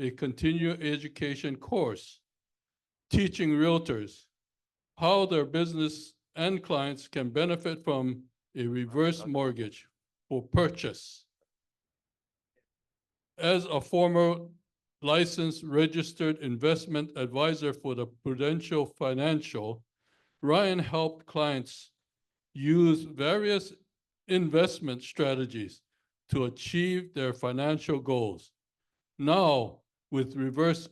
a continuing education course teaching realtors how their business and clients can benefit from a reverse mortgage for purchase. As a former licensed registered investment advisor for the Prudential Financial, Ryan helped clients use various investment strategies to achieve their financial goals. Now, with reverse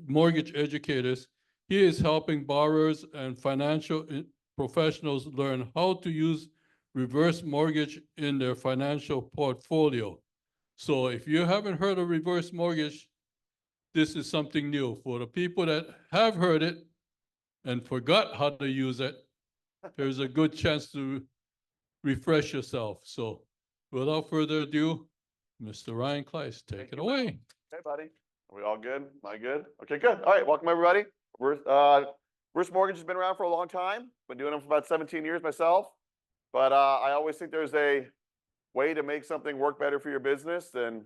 mortgage educators, he is helping borrowers and financial professionals learn how to use reverse mortgage in their financial portfolio. So if you haven't heard of reverse mortgage, this is something new. For the people that have heard it and forgot how to use it, there's a good chance to refresh yourself. So without further ado, Mr. Ryan Kleis, take it away. Hey, buddy. Are we all good? Am I good? Okay, good. All right, welcome everybody. Reverse mortgage has been around for a long time. Been doing them for about 17 years myself. But I always think there's a way to make something work better for your business than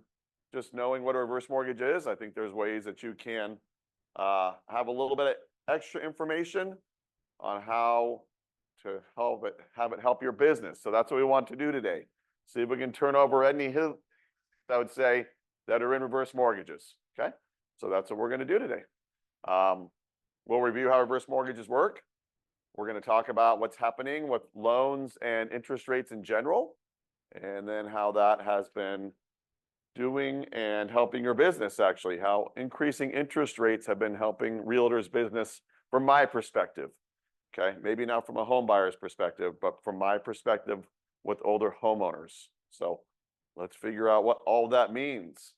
just knowing what a reverse mortgage is. I think there's ways that you can have a little bit of extra information on how to have it help your business. So that's what we want to do today. See if we can turn over any hoops, I would say, that are in reverse mortgages. Okay, so that's what we're going to do today. We'll review how reverse mortgages work. We're going to talk about what's happening with loans and interest rates in general, and then how that has been doing and helping your business, actually, how increasing interest rates have been helping realtors' business from my perspective. Okay, maybe not from a home buyer's perspective, but from my perspective with older homeowners. So let's figure out what all that means.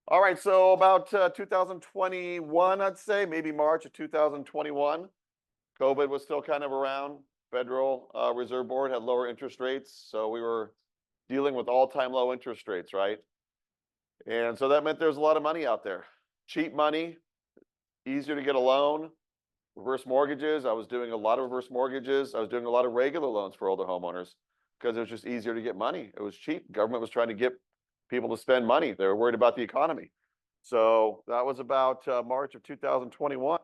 All right, so about 2021, I'd say, maybe March of 2021, COVID was still kind of around. Federal Reserve Board had lower interest rates, so we were dealing with all-time low interest rates, right? And so that meant there's a lot of money out there. Cheap money, easier to get a loan. Reverse mortgages, I was doing a lot of reverse mortgages. I was doing a lot of regular loans for older homeowners because it was just easier to get money. It was cheap. Government was trying to get people to spend money. They were worried about the economy. So that was about March of 2021.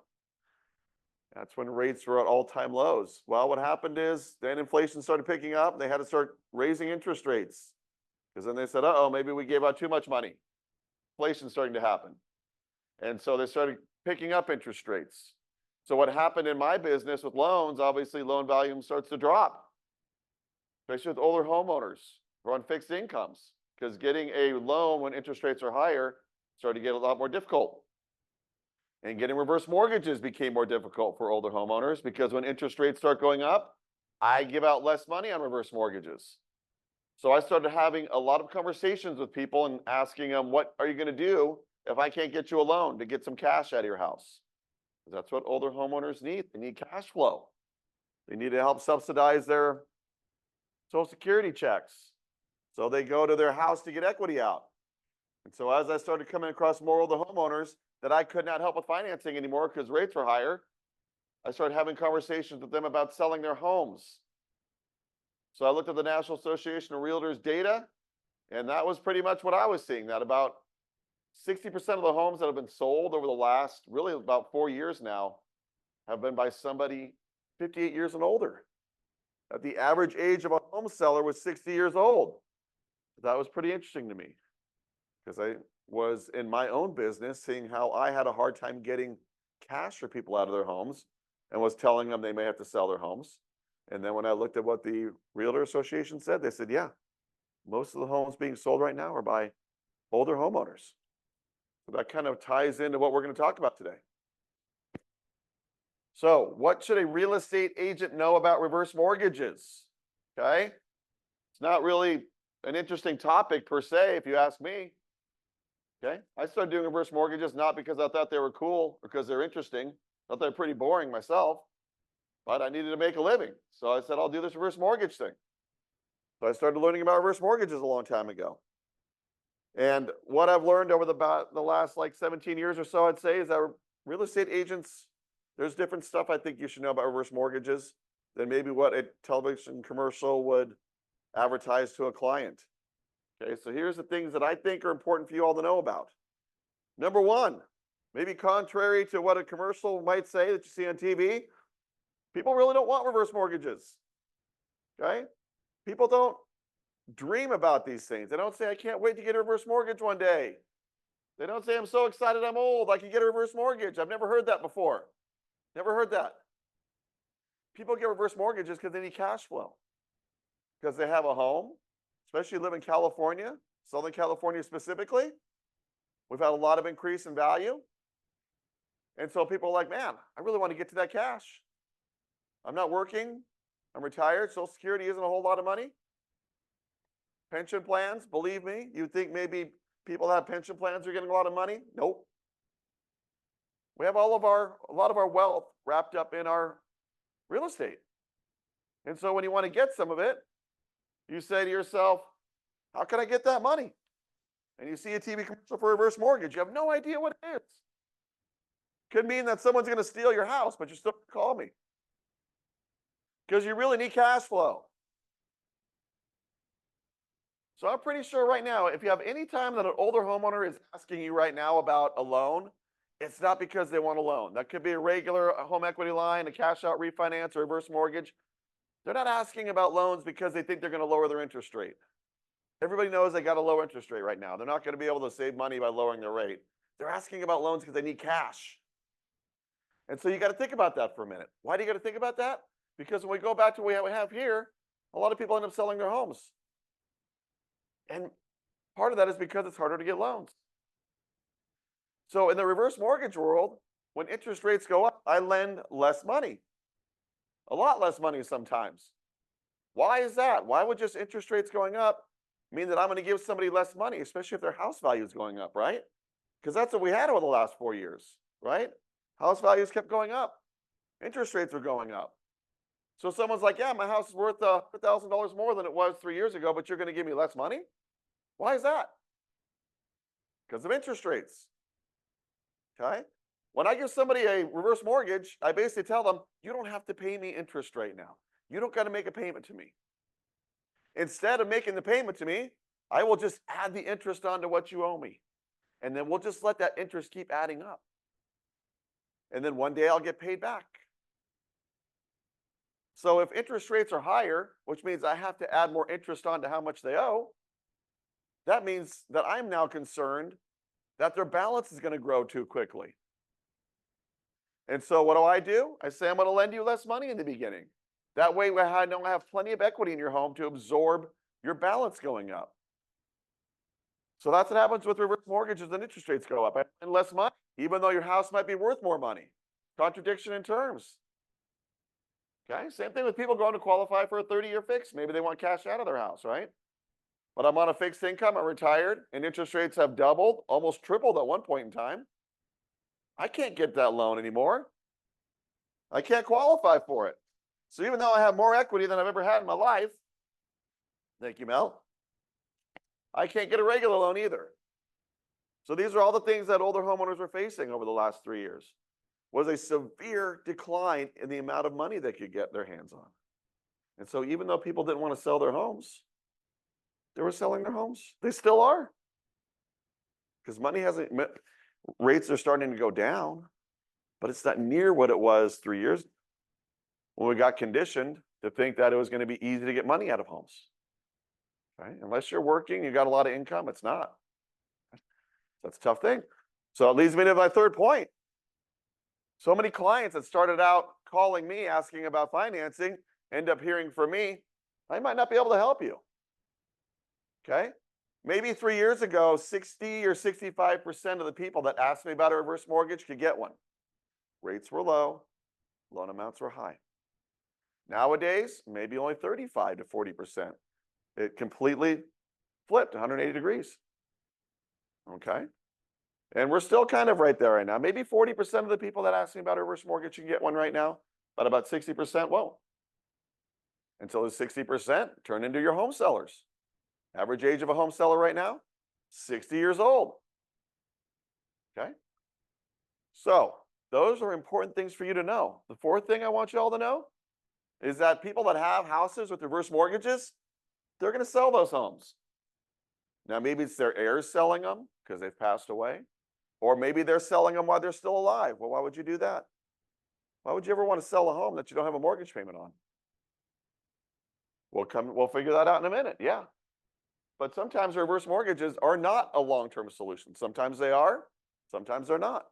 That's when rates were at all-time lows. Well, what happened is then inflation started picking up. They had to start raising interest rates because then they said, uh-oh, maybe we gave out too much money. Inflation's starting to happen. And so they started picking up interest rates. So what happened in my business with loans, obviously loan volume starts to drop, especially with older homeowners who are on fixed incomes, because getting a loan when interest rates are higher started to get a lot more difficult. And getting reverse mortgages became more difficult for older homeowners because when interest rates start going up, I give out less money on reverse mortgages. So I started having a lot of conversations with people and asking them, what are you going to do if I can't get you a loan to get some cash out of your house? That's what older homeowners need. They need cash flow. They need to help subsidize their Social Security checks. So they go to their house to get equity out. And so as I started coming across more older homeowners that I could not help with financing anymore because rates were higher, I started having conversations with them about selling their homes. So I looked at the National Association of Realtors data, and that was pretty much what I was seeing, that about 60% of the homes that have been sold over the last, really about 4 years now, have been by somebody 58 years and older. That the average age of a home seller was 60 years old. That was pretty interesting to me because I was in my own business seeing how I had a hard time getting cash for people out of their homes and was telling them they may have to sell their homes. And then when I looked at what the Realtor Association said, they said, yeah, most of the homes being sold right now are by older homeowners. So that kind of ties into what we're going to talk about today. So what should a real estate agent know about reverse mortgages? Okay. It's not really an interesting topic per se, if you ask me. Okay. I started doing reverse mortgages not because I thought they were cool or because they're interesting. I thought they're pretty boring myself, but I needed to make a living. So I said, I'll do this reverse mortgage thing. So I started learning about reverse mortgages a long time ago. And what I've learned over the last like 17 years or so, I'd say, is that real estate agents, there's different stuff I think you should know about reverse mortgages than maybe what a television commercial would advertise to a client. Okay, so here's the things that I think are important for you all to know about. Number one, maybe contrary to what a commercial might say that you see on TV, people really don't want reverse mortgages. Okay? People don't dream about these things. They don't say, I can't wait to get a reverse mortgage one day. They don't say, I'm so excited I'm old, I can get a reverse mortgage. I've never heard that before. Never heard that. People get reverse mortgages because they need cash flow. Because they have a home, especially live in California, Southern California specifically. We've had a lot of increase in value. And so people are like, man, I really want to get to that cash. I'm not working. I'm retired. Social Security isn't a whole lot of money. Pension plans, believe me, you think maybe people that have pension plans are getting a lot of money? Nope. We have a lot of our wealth wrapped up in our real estate. And so when you want to get some of it, you say to yourself, how can I get that money? And you see a TV commercial for a reverse mortgage. You have no idea what it is. Could mean that someone's going to steal your house, but you still call me. Because you really need cash flow. So I'm pretty sure right now, if you have any time that an older homeowner is asking you right now about a loan, it's not because they want a loan. That could be a regular home equity line, a cash out refinance, or reverse mortgage. They're not asking about loans because they think they're going to lower their interest rate. Everybody knows they got a low interest rate right now. They're not going to be able to save money by lowering their rate. They're asking about loans because they need cash. And so you got to think about that for a minute. Why do you got to think about that? Because when we go back to what we have here, a lot of people end up selling their homes. And part of that is because it's harder to get loans. So in the reverse mortgage world, when interest rates go up, I lend less money. A lot less money sometimes. Why is that? Why would just interest rates going up mean that I'm going to give somebody less money, especially if their house value is going up, right? Because that's what we had over the last 4 years, right? House values kept going up. Interest rates were going up. So someone's like, yeah, my house is worth $1,000 more than it was 3 years ago, but you're going to give me less money? Why is that? Because of interest rates. Okay? When I give somebody a reverse mortgage, I basically tell them, you don't have to pay me interest right now. You don't got to make a payment to me. Instead of making the payment to me, I will just add the interest onto what you owe me. And then we'll just let that interest keep adding up. And then one day I'll get paid back. So if interest rates are higher, which means I have to add more interest onto how much they owe, that means that I'm now concerned that their balance is going to grow too quickly. And so what do? I say I'm going to lend you less money in the beginning. That way I know I have plenty of equity in your home to absorb your balance going up. So that's what happens with reverse mortgages and interest rates go up. I lend less money, even though your house might be worth more money. Contradiction in terms. Okay, same thing with people going to qualify for a 30-year fix. Maybe they want cash out of their house, right? But I'm on a fixed income, I'm retired, and interest rates have doubled, almost tripled at one point in time. I can't get that loan anymore. I can't qualify for it. So even though I have more equity than I've ever had in my life, thank you, Mel, I can't get a regular loan either. So these are all the things that older homeowners are facing over the last 3 years. Was a severe decline in the amount of money they could get their hands on. And so even though people didn't want to sell their homes, they were selling their homes. They still are. Because rates are starting to go down, but it's not near what it was 3 years ago when we got conditioned to think that it was going to be easy to get money out of homes. Right? Unless you're working, you got a lot of income, it's not. That's a tough thing. So it leads me to my third point. So many clients that started out calling me asking about financing end up hearing from me, I might not be able to help you. Okay? Maybe 3 years ago, 60 or 65% of the people that asked me about a reverse mortgage could get one. Rates were low, loan amounts were high. Nowadays, maybe only 35 to 40%. It completely flipped 180 degrees. Okay? And we're still kind of right there right now. Maybe 40% of the people that ask me about a reverse mortgage can get one right now, but about 60% won't. Until the 60% turn into your home sellers. Average age of a home seller right now, 60 years old. Okay? So those are important things for you to know. The fourth thing I want you all to know is that people that have houses with reverse mortgages, they're going to sell those homes. Now, maybe it's their heirs selling them because they've passed away. Or maybe they're selling them while they're still alive. Well, why would you do that? Why would you ever want to sell a home that you don't have a mortgage payment on? We'll figure that out in a minute. Yeah. But sometimes reverse mortgages are not a long-term solution. Sometimes they are, sometimes they're not.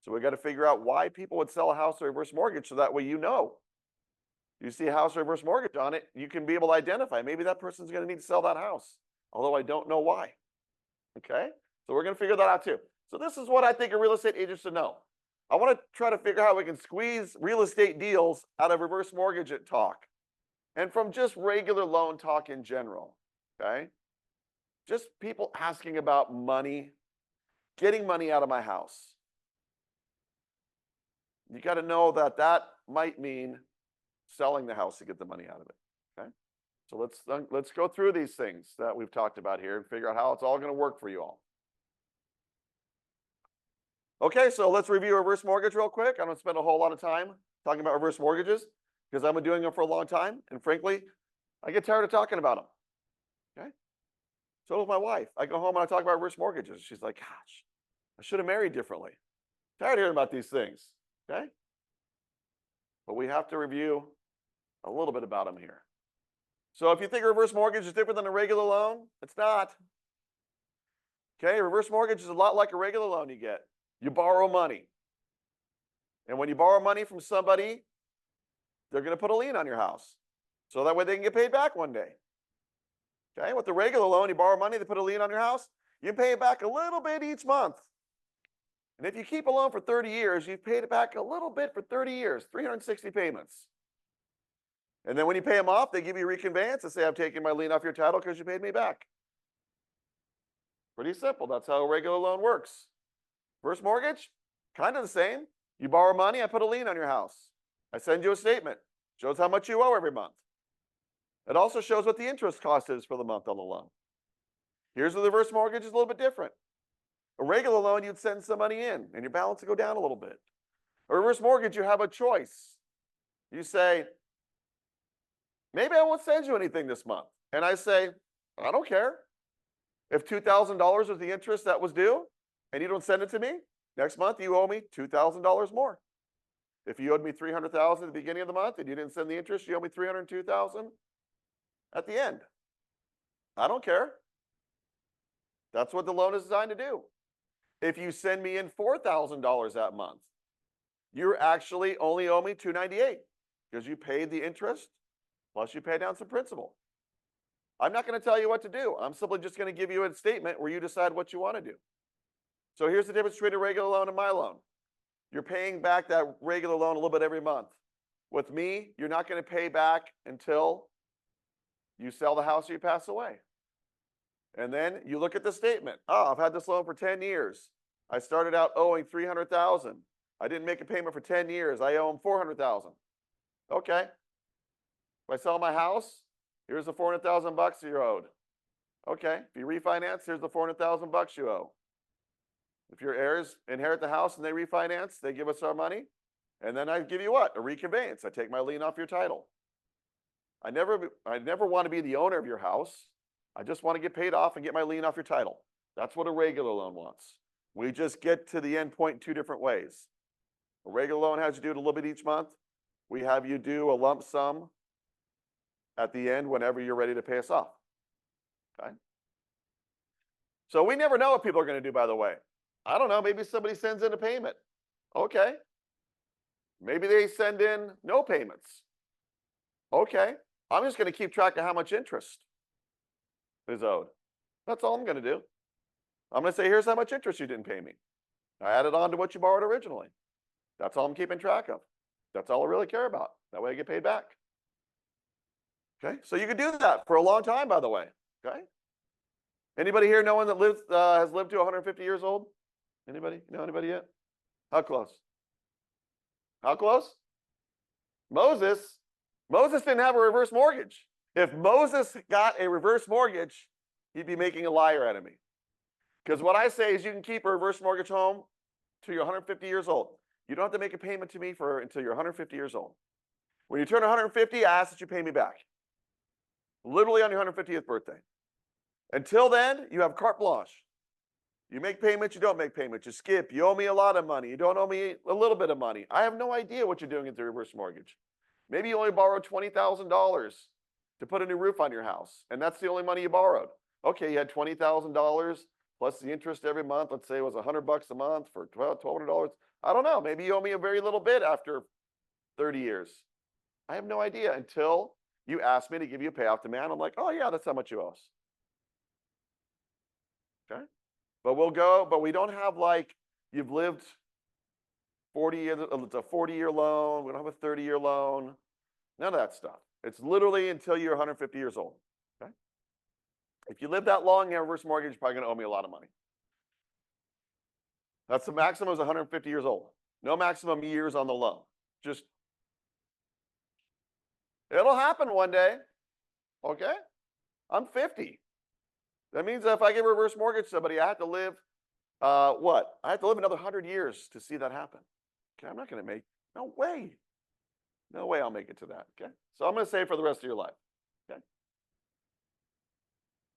So we got to figure out why people would sell a house with a reverse mortgage, so that way you know. You see a house with a reverse mortgage on it, you can be able to identify maybe that person's going to need to sell that house, although I don't know why. Okay? So we're going to figure that out too. So this is what I think a real estate agent should know. I want to try to figure out how we can squeeze real estate deals out of reverse mortgage talk and from just regular loan talk in general. Okay? Just people asking about money, getting money out of my house. You got to know that that might mean selling the house to get the money out of it. Okay? So let's go through these things that we've talked about here and figure out how it's all going to work for you all. Okay, so let's review reverse mortgage real quick. I don't spend a whole lot of time talking about reverse mortgages because I've been doing them for a long time, and frankly, I get tired of talking about them. Okay? So does my wife. I go home and I talk about reverse mortgages. She's like, gosh, I should have married differently. Tired of hearing about these things. Okay? But we have to review a little bit about them here. So if you think a reverse mortgage is different than a regular loan, it's not. Okay, reverse mortgage is a lot like a regular loan you get. You borrow money. And when you borrow money from somebody, they're going to put a lien on your house. So that way they can get paid back one day. Okay, with the regular loan, you borrow money, they put a lien on your house, you pay it back a little bit each month. And if you keep a loan for 30 years, you've paid it back a little bit for 30 years, 360 payments. And then when you pay them off, they give you a reconveyance and say, I'm taking my lien off your title because you paid me back. Pretty simple. That's how a regular loan works. Reverse mortgage, kind of the same. You borrow money, I put a lien on your house. I send you a statement. Shows how much you owe every month. It also shows what the interest cost is for the month on the loan. Here's the reverse mortgage is a little bit different. A regular loan, you'd send some money in and your balance would go down a little bit. A reverse mortgage, you have a choice. You say, maybe I won't send you anything this month. And I say, I don't care. If $2,000 was the interest that was due and you don't send it to me, next month you owe me $2,000 more. If you owed me $300,000 at the beginning of the month and you didn't send the interest, you owe me $302,000 at the end. I don't care. That's what the loan is designed to do. If you send me in $4,000 that month, you actually only owe me $298 because you paid the interest plus you pay down some principal. I'm not going to tell you what to do. I'm simply just going to give you a statement where you decide what you want to do. So here's the difference between a regular loan and my loan. You're paying back that regular loan a little bit every month. With me, you're not going to pay back until you sell the house or you pass away. And then you look at the statement. Oh, I've had this loan for 10 years. I started out owing $300,000. I didn't make a payment for 10 years. I owe them $400,000. Okay. If I sell my house, here's the $400,000 you're owed. Okay. If you refinance, here's the $400,000 you owe. If your heirs inherit the house and they refinance, they give us our money. And then I give you what? A reconveyance. I take my lien off your title. I never want to be the owner of your house. I just want to get paid off and get my lien off your title. That's what a regular loan wants. We just get to the end point in two different ways. A regular loan has you do it a little bit each month. We have you do a lump sum at the end whenever you're ready to pay us off. Okay? So we never know what people are going to do, by the way. I don't know, maybe somebody sends in a payment. Okay. Maybe they send in no payments. Okay. I'm just going to keep track of how much interest is owed. That's all I'm going to do. I'm going to say, here's how much interest you didn't pay me. I added on to what you borrowed originally. That's all I'm keeping track of. That's all I really care about. That way I get paid back. Okay, so you can do that for a long time, by the way. Okay. Anybody here know one that has lived to 150 years old? Anybody? Know anybody yet? How close? How close? Moses. Moses didn't have a reverse mortgage. If Moses got a reverse mortgage, he'd be making a liar out of me. Because what I say is you can keep a reverse mortgage home till you're 150 years old. You don't have to make a payment to me until you're 150 years old. When you turn 150, I ask that you pay me back. Literally on your 150th birthday. Until then, you have carte blanche. You make payments, you don't make payments. You skip, you owe me a lot of money. You don't owe me a little bit of money. I have no idea what you're doing with the reverse mortgage. Maybe you only borrowed $20,000 to put a new roof on your house, and that's the only money you borrowed. Okay, you had $20,000 plus the interest every month. Let's say it was $100 a month for $1,200. I don't know. Maybe you owe me a very little bit after 30 years. I have no idea until you ask me to give you a payoff demand. I'm like, oh yeah, that's how much you owe us. Okay. But we don't have like you've lived 40 years, it's a 40-year loan. We don't have a 30-year loan. None of that stuff. It's literally until you're 150 years old. Okay. If you live that long, you have a reverse mortgage, you're probably going to owe me a lot of money. That's the maximum is 150 years old. No maximum years on the loan. Just, it'll happen one day. Okay. I'm 50. That means that if I give a reverse mortgage to somebody, I have to live, what? I have to live another 100 years to see that happen. Okay, I'm not going to make, no way. No way I'll make it to that, okay? So I'm going to save for the rest of your life, okay?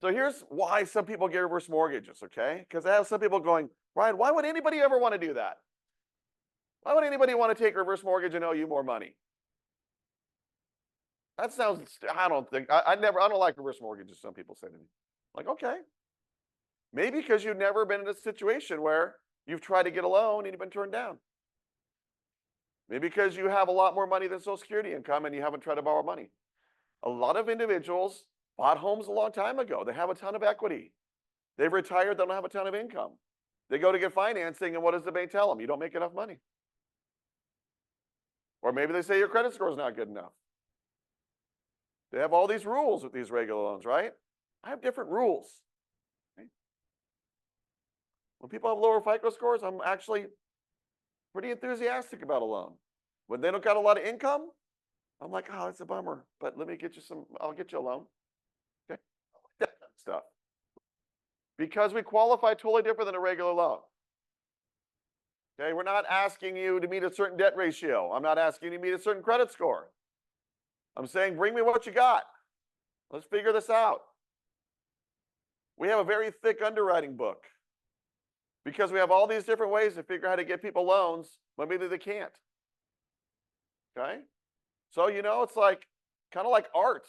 So here's why some people get reverse mortgages, okay? Because I have some people going, Ryan, why would anybody ever want to do that? Why would anybody want to take a reverse mortgage and owe you more money? That sounds, I don't like reverse mortgages, some people say to me. Like, okay, maybe because you've never been in a situation where you've tried to get a loan and you've been turned down. Maybe because you have a lot more money than Social Security income and you haven't tried to borrow money. A lot of individuals bought homes a long time ago. They have a ton of equity. They've retired, they don't have a ton of income. They go to get financing, and what does the bank tell them? You don't make enough money. Or maybe they say your credit score is not good enough. They have all these rules with these regular loans, right? I have different rules. Okay? When people have lower FICO scores, I'm actually pretty enthusiastic about a loan. When they don't got a lot of income, I'm like, oh, it's a bummer, but let me get you some, I'll get you a loan. Okay, that kind of stuff. Because we qualify totally different than a regular loan. Okay, we're not asking you to meet a certain debt ratio. I'm not asking you to meet a certain credit score. I'm saying, bring me what you got. Let's figure this out. We have a very thick underwriting book because we have all these different ways to figure out how to get people loans when maybe they can't. Okay? So, you know, it's like kind of like art.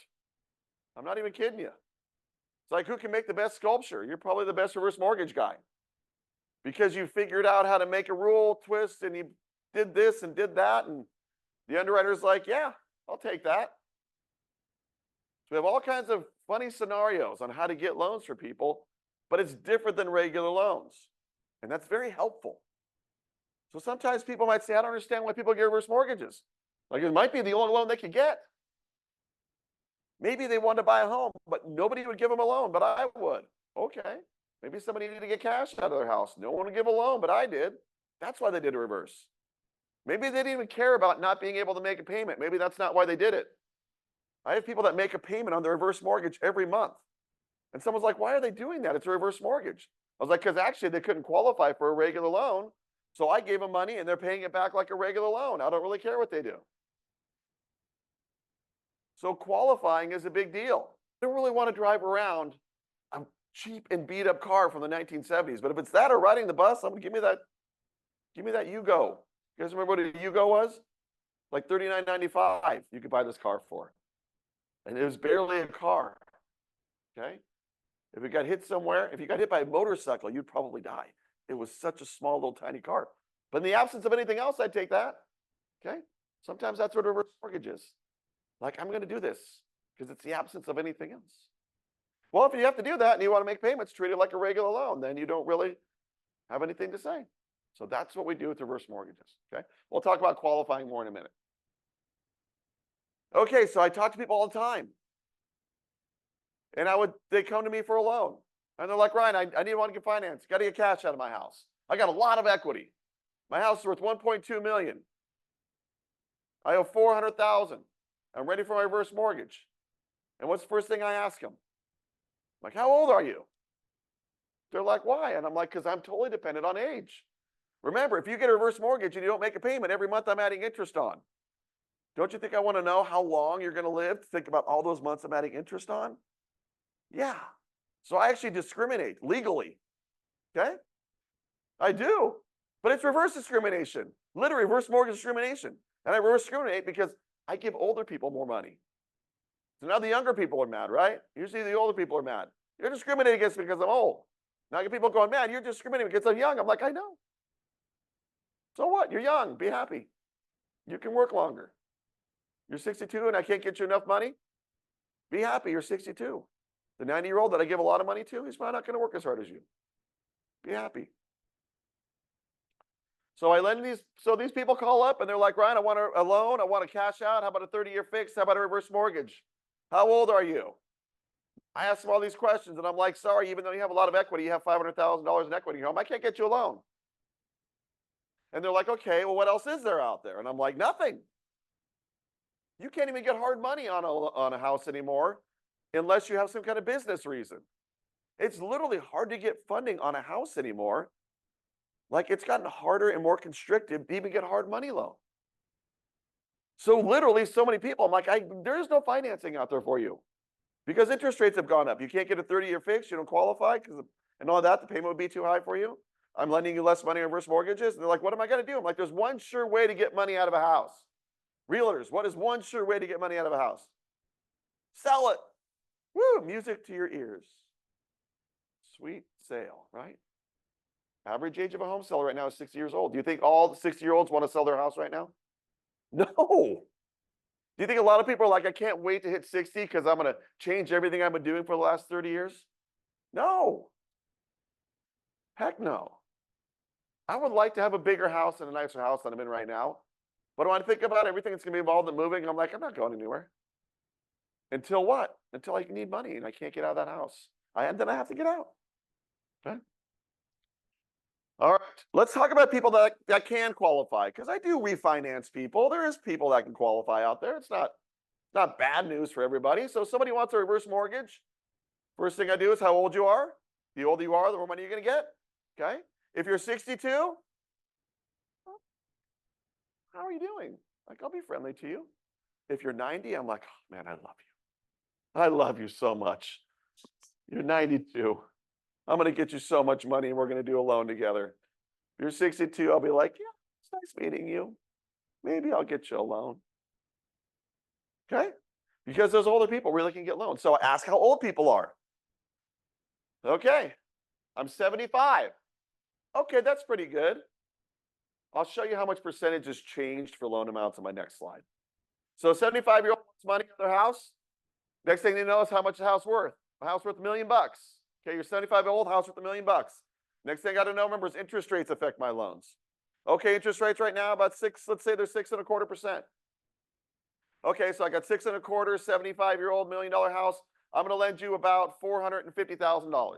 I'm not even kidding you. It's like who can make the best sculpture? You're probably the best reverse mortgage guy because you figured out how to make a rule twist and you did this and did that. And the underwriter's like, yeah, I'll take that. So we have all kinds of funny scenarios on how to get loans for people, but it's different than regular loans. And that's very helpful. So sometimes people might say, I don't understand why people get reverse mortgages. Like it might be the only loan they could get. Maybe they want to buy a home, but nobody would give them a loan, but I would. Okay. Maybe somebody needed to get cash out of their house. No one would give a loan, but I did. That's why they did a reverse. Maybe they didn't even care about not being able to make a payment. Maybe that's not why they did it. I have people that make a payment on their reverse mortgage every month. And someone's like, why are they doing that? It's a reverse mortgage. I was like, because actually they couldn't qualify for a regular loan. So I gave them money and they're paying it back like a regular loan. I don't really care what they do. So qualifying is a big deal. I don't really want to drive around a cheap and beat up car from the 1970s. But if it's that or riding the bus, I'm going to give me that Yugo. You guys remember what a Yugo was? Like $39.95 you could buy this car for. And it was barely a car, okay? If it got hit somewhere, if you got hit by a motorcycle, you'd probably die. It was such a small little tiny car. But in the absence of anything else, I'd take that, okay? Sometimes that's what a reverse mortgage is. Like, I'm gonna do this because it's the absence of anything else. Well, if you have to do that and you wanna make payments, treat it like a regular loan, then you don't really have anything to say. So that's what we do with reverse mortgages, okay? We'll talk about qualifying more in a minute. Okay, so I talk to people all the time. And they come to me for a loan. And they're like, Ryan, I need to get finance. Got to get cash out of my house. I got a lot of equity. My house is worth $1.2 million. I owe $400,000. I'm ready for my reverse mortgage. And what's the first thing I ask them? I'm like, how old are you? They're like, why? And I'm like, because I'm totally dependent on age. Remember, if you get a reverse mortgage and you don't make a payment, every month I'm adding interest on. Don't you think I want to know how long you're going to live to think about all those months I'm adding interest on? Yeah. So I actually discriminate legally. Okay? I do. But it's reverse discrimination. Literally reverse mortgage discrimination. And I reverse discriminate because I give older people more money. So now the younger people are mad, right? Usually the older people are mad. You're discriminating against me because I'm old. Now I get people going, man, you're discriminating because I'm young. I'm like, I know. So what? You're young. Be happy. You can work longer. You're 62 and I can't get you enough money? Be happy. You're 62. The 90-year-old that I give a lot of money to, he's probably not going to work as hard as you. Be happy. So I lend these people call up and they're like, Ryan, I want a loan. I want to cash out. How about a 30-year fix? How about a reverse mortgage? How old are you? I ask them all these questions and I'm like, sorry, even though you have a lot of equity, you have $500,000 in equity in your home, I can't get you a loan. And they're like, okay, well, what else is there out there? And I'm like, nothing. You can't even get hard money on a house anymore unless you have some kind of business reason. It's literally hard to get funding on a house anymore. Like it's gotten harder and more constrictive to even get hard money loan. So literally so many people, I'm like, there is no financing out there for you because interest rates have gone up. You can't get a 30-year fix. You don't qualify and all that. The payment would be too high for you. I'm lending you less money on reverse mortgages. And they're like, what am I going to do? I'm like, there's one sure way to get money out of a house. Realtors, what is one sure way to get money out of a house? Sell it. Woo, music to your ears. Sweet sale, right? Average age of a home seller right now is 60 years old. Do you think all the 60-year-olds want to sell their house right now? No. Do you think a lot of people are like, I can't wait to hit 60 because I'm going to change everything I've been doing for the last 30 years? No. Heck no. I would like to have a bigger house and a nicer house than I'm in right now. But when I think about everything that's going to be involved in moving, I'm like, I'm not going anywhere. Until what? Until I need money and I can't get out of that house. Then I have to get out. Okay? All right. Let's talk about people that can qualify because I do refinance people. There is people that can qualify out there. It's not bad news for everybody. So if somebody wants a reverse mortgage, first thing I do is how old you are. The older you are, the more money you're going to get. Okay? If you're 62, how are you doing? Like, I'll be friendly to you. If you're 90, I'm like, oh, man, I love you. I love you so much. You're 92. I'm going to get you so much money and we're going to do a loan together. If you're 62, I'll be like, yeah, it's nice meeting you. Maybe I'll get you a loan. Okay? Because those older people really can get loans. So ask how old people are. Okay. I'm 75. Okay, that's pretty good. I'll show you how much percentage has changed for loan amounts on my next slide. So 75-year-old wants money at their house. Next thing they know is how much the house worth. A house worth $1 million. Okay, you're 75-year-old, house worth $1 million. Next thing I got to know, remember, is interest rates affect my loans. Okay, interest rates right now about 6. Let's say they're 6.25%. Okay, so I got 6.25, 75-year-old, $1 million house. I'm going to lend you about $450,000.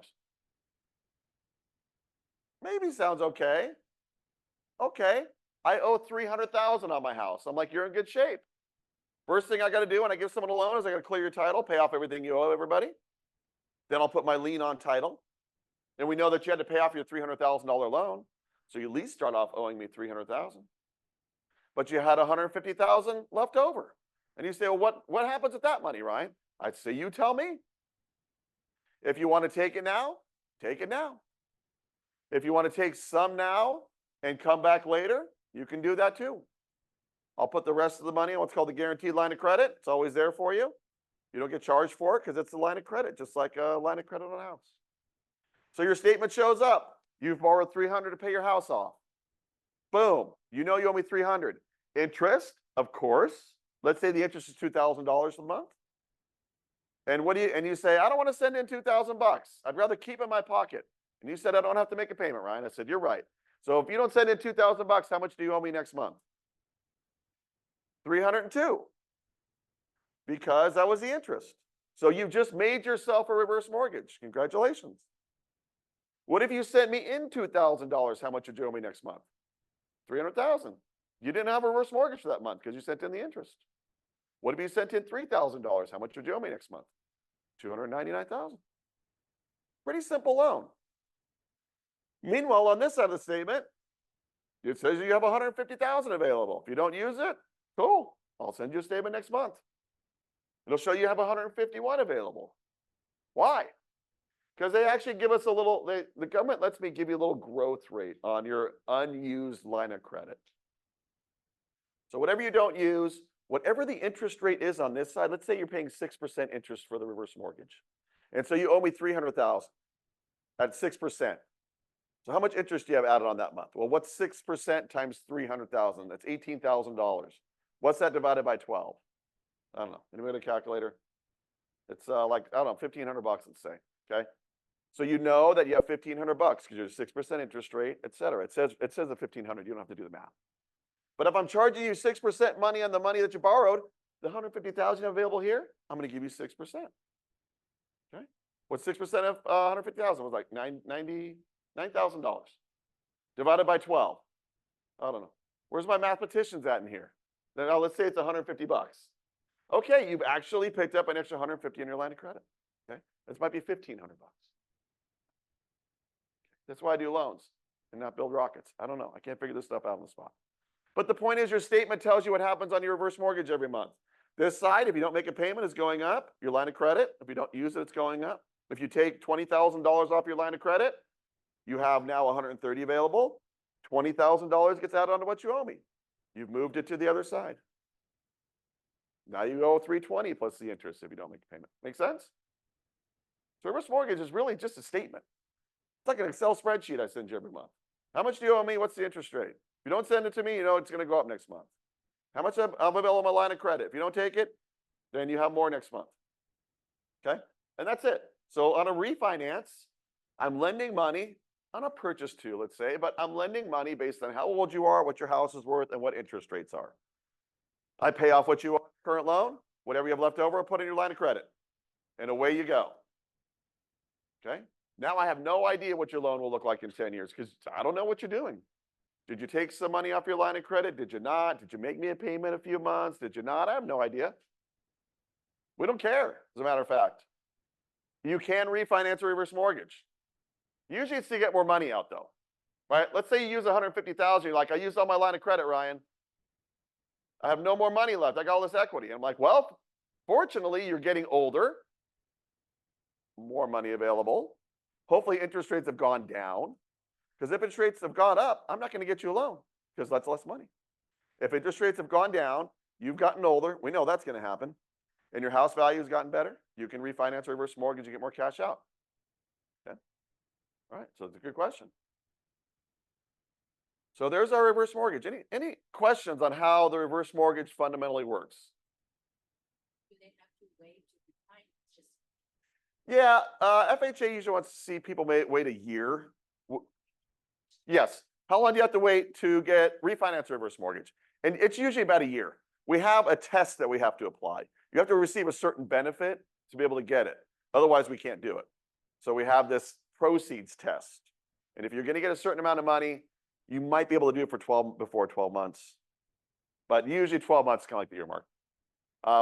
Maybe sounds okay. Okay, I owe $300,000 on my house. I'm like, you're in good shape. First thing I got to do when I give someone a loan is I got to clear your title, pay off everything you owe everybody. Then I'll put my lien on title. And we know that you had to pay off your $300,000 loan. So you at least start off owing me $300,000. But you had $150,000 left over. And you say, well, what happens with that money, Ryan? I'd say, you tell me. If you want to take it now, take it now. If you want to take some now and come back later, you can do that too. I'll put the rest of the money on what's called the guaranteed line of credit. It's always there for you. You don't get charged for it because it's a line of credit, just like a line of credit on a house. So your statement shows up. You've borrowed $300 to pay your house off. Boom. You know you owe me $300. Interest, of course. Let's say the interest is $2,000 a month. And you say, I don't want to send in $2,000. I'd rather keep it in my pocket. And you said, I don't have to make a payment, Ryan. I said, you're right. So if you don't send in $2,000, how much do you owe me next month? $302. Because that was the interest. So you've just made yourself a reverse mortgage. Congratulations. What if you sent me in $2,000? How much would you owe me next month? $300,000. You didn't have a reverse mortgage for that month because you sent in the interest. What if you sent in $3,000? How much would you owe me next month? $299,000. Pretty simple loan. Meanwhile, on this side of the statement, it says you have $150,000 available. If you don't use it, cool. I'll send you a statement next month. It'll show you have $151,000 available. Why? Because they actually give us a little, the government lets me give you a little growth rate on your unused line of credit. So whatever you don't use, whatever the interest rate is on this side, let's say you're paying 6% interest for the reverse mortgage. And so you owe me $300,000 at 6%. So how much interest do you have added on that month? Well, what's 6% times 300,000? That's $18,000. What's that divided by 12? I don't know. Anybody have a calculator? It's like, I don't know, 1,500 bucks, let's say, okay? So you know that you have 1,500 bucks because you're 6% interest rate, et cetera. It says a 1,500, you don't have to do the math. But if I'm charging you 6% money on the money that you borrowed, the 150,000 available here, I'm going to give you 6%. Okay? What's 6% of 150,000? Was like $99,000 divided by 12. I don't know. Where's my mathematicians at in here? Now let's say it's 150 bucks. Okay, you've actually picked up an extra 150 in your line of credit. Okay, this might be 1,500 bucks. That's why I do loans and not build rockets. I don't know. I can't figure this stuff out on the spot. But the point is, your statement tells you what happens on your reverse mortgage every month. This side, if you don't make a payment, is going up. Your line of credit, if you don't use it, it's going up. If you take $20,000 off your line of credit, you have now 130 available. $20,000 gets added onto what you owe me. You've moved it to the other side. Now you owe 320 plus the interest if you don't make a payment. Make sense? So reverse mortgage is really just a statement. It's like an Excel spreadsheet I send you every month. How much do you owe me? What's the interest rate? If you don't send it to me, you know it's going to go up next month. How much I'm available on my line of credit? If you don't take it, then you have more next month. Okay? And that's it. So on a refinance, I'm lending money on a purchase too, let's say, but I'm lending money based on how old you are, what your house is worth, and what interest rates are. I pay off what you owe, current loan, whatever you have left over, I put in your line of credit. And away you go. Okay? Now I have no idea what your loan will look like in 10 years because I don't know what you're doing. Did you take some money off your line of credit? Did you not? Did you make me a payment a few months? Did you not? I have no idea. We don't care, as a matter of fact. You can refinance a reverse mortgage. Usually it's to get more money out though, right? Let's say you use 150,000. You're like, I used all my line of credit, Ryan. I have no more money left. I got all this equity. I'm like, well, fortunately, you're getting older. More money available. Hopefully interest rates have gone down. Because if interest rates have gone up, I'm not going to get you a loan because that's less money. If interest rates have gone down, you've gotten older. We know that's going to happen. And your house value has gotten better. You can refinance a reverse mortgage and get more cash out. Okay. All right. So it's a good question. So there's our reverse mortgage. Any questions on how the reverse mortgage fundamentally works? Do they have to wait to refinance? Yeah, FHA usually wants to see people wait a year. Yes. How long do you have to wait to get refinance a reverse mortgage? And it's usually about a year. We have a test that we have to apply. You have to receive a certain benefit to be able to get it. Otherwise, we can't do it. So we have this proceeds test. And if you're going to get a certain amount of money, you might be able to do it for before 12 months. But usually 12 months is kind of like the earmark.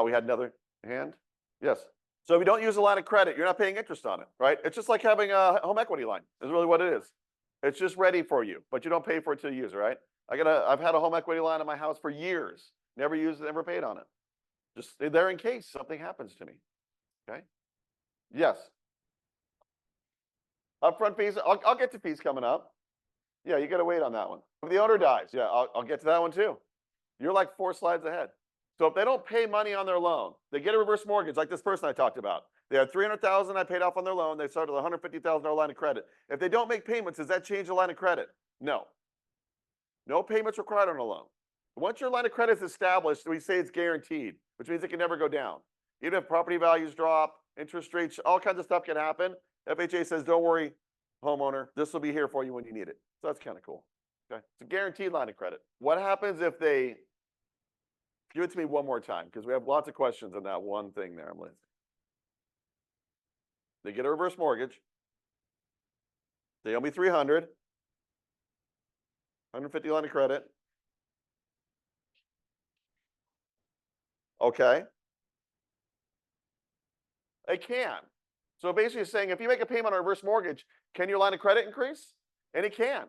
We had another hand. Yes. So if you don't use a line of credit, you're not paying interest on it, right? It's just like having a home equity line. Is really what it is. It's just ready for you, but you don't pay for it till you use it, right? I've had a home equity line in my house for years. Never used it, never paid on it. Just stay there in case something happens to me. Okay? Yes. Upfront fees, I'll get to fees coming up. Yeah, you got to wait on that one. If the owner dies, yeah, I'll get to that one too. You're like 4 slides ahead. So if they don't pay money on their loan, they get a reverse mortgage like this person I talked about. They had $300,000 I paid off on their loan. They started a $150,000 line of credit. If they don't make payments, does that change the line of credit? No. No payments required on a loan. Once your line of credit is established, we say it's guaranteed, which means it can never go down. Even if property values drop, interest rates, all kinds of stuff can happen. FHA says, don't worry, homeowner, this will be here for you when you need it. So that's kind of cool. Okay, it's a guaranteed line of credit. What happens if they give it to me one more time? Because we have lots of questions on that one thing there. They get a reverse mortgage. They owe me 300, 150 line of credit. Okay. They can. So basically it's saying if you make a payment on a reverse mortgage, can your line of credit increase? And it can.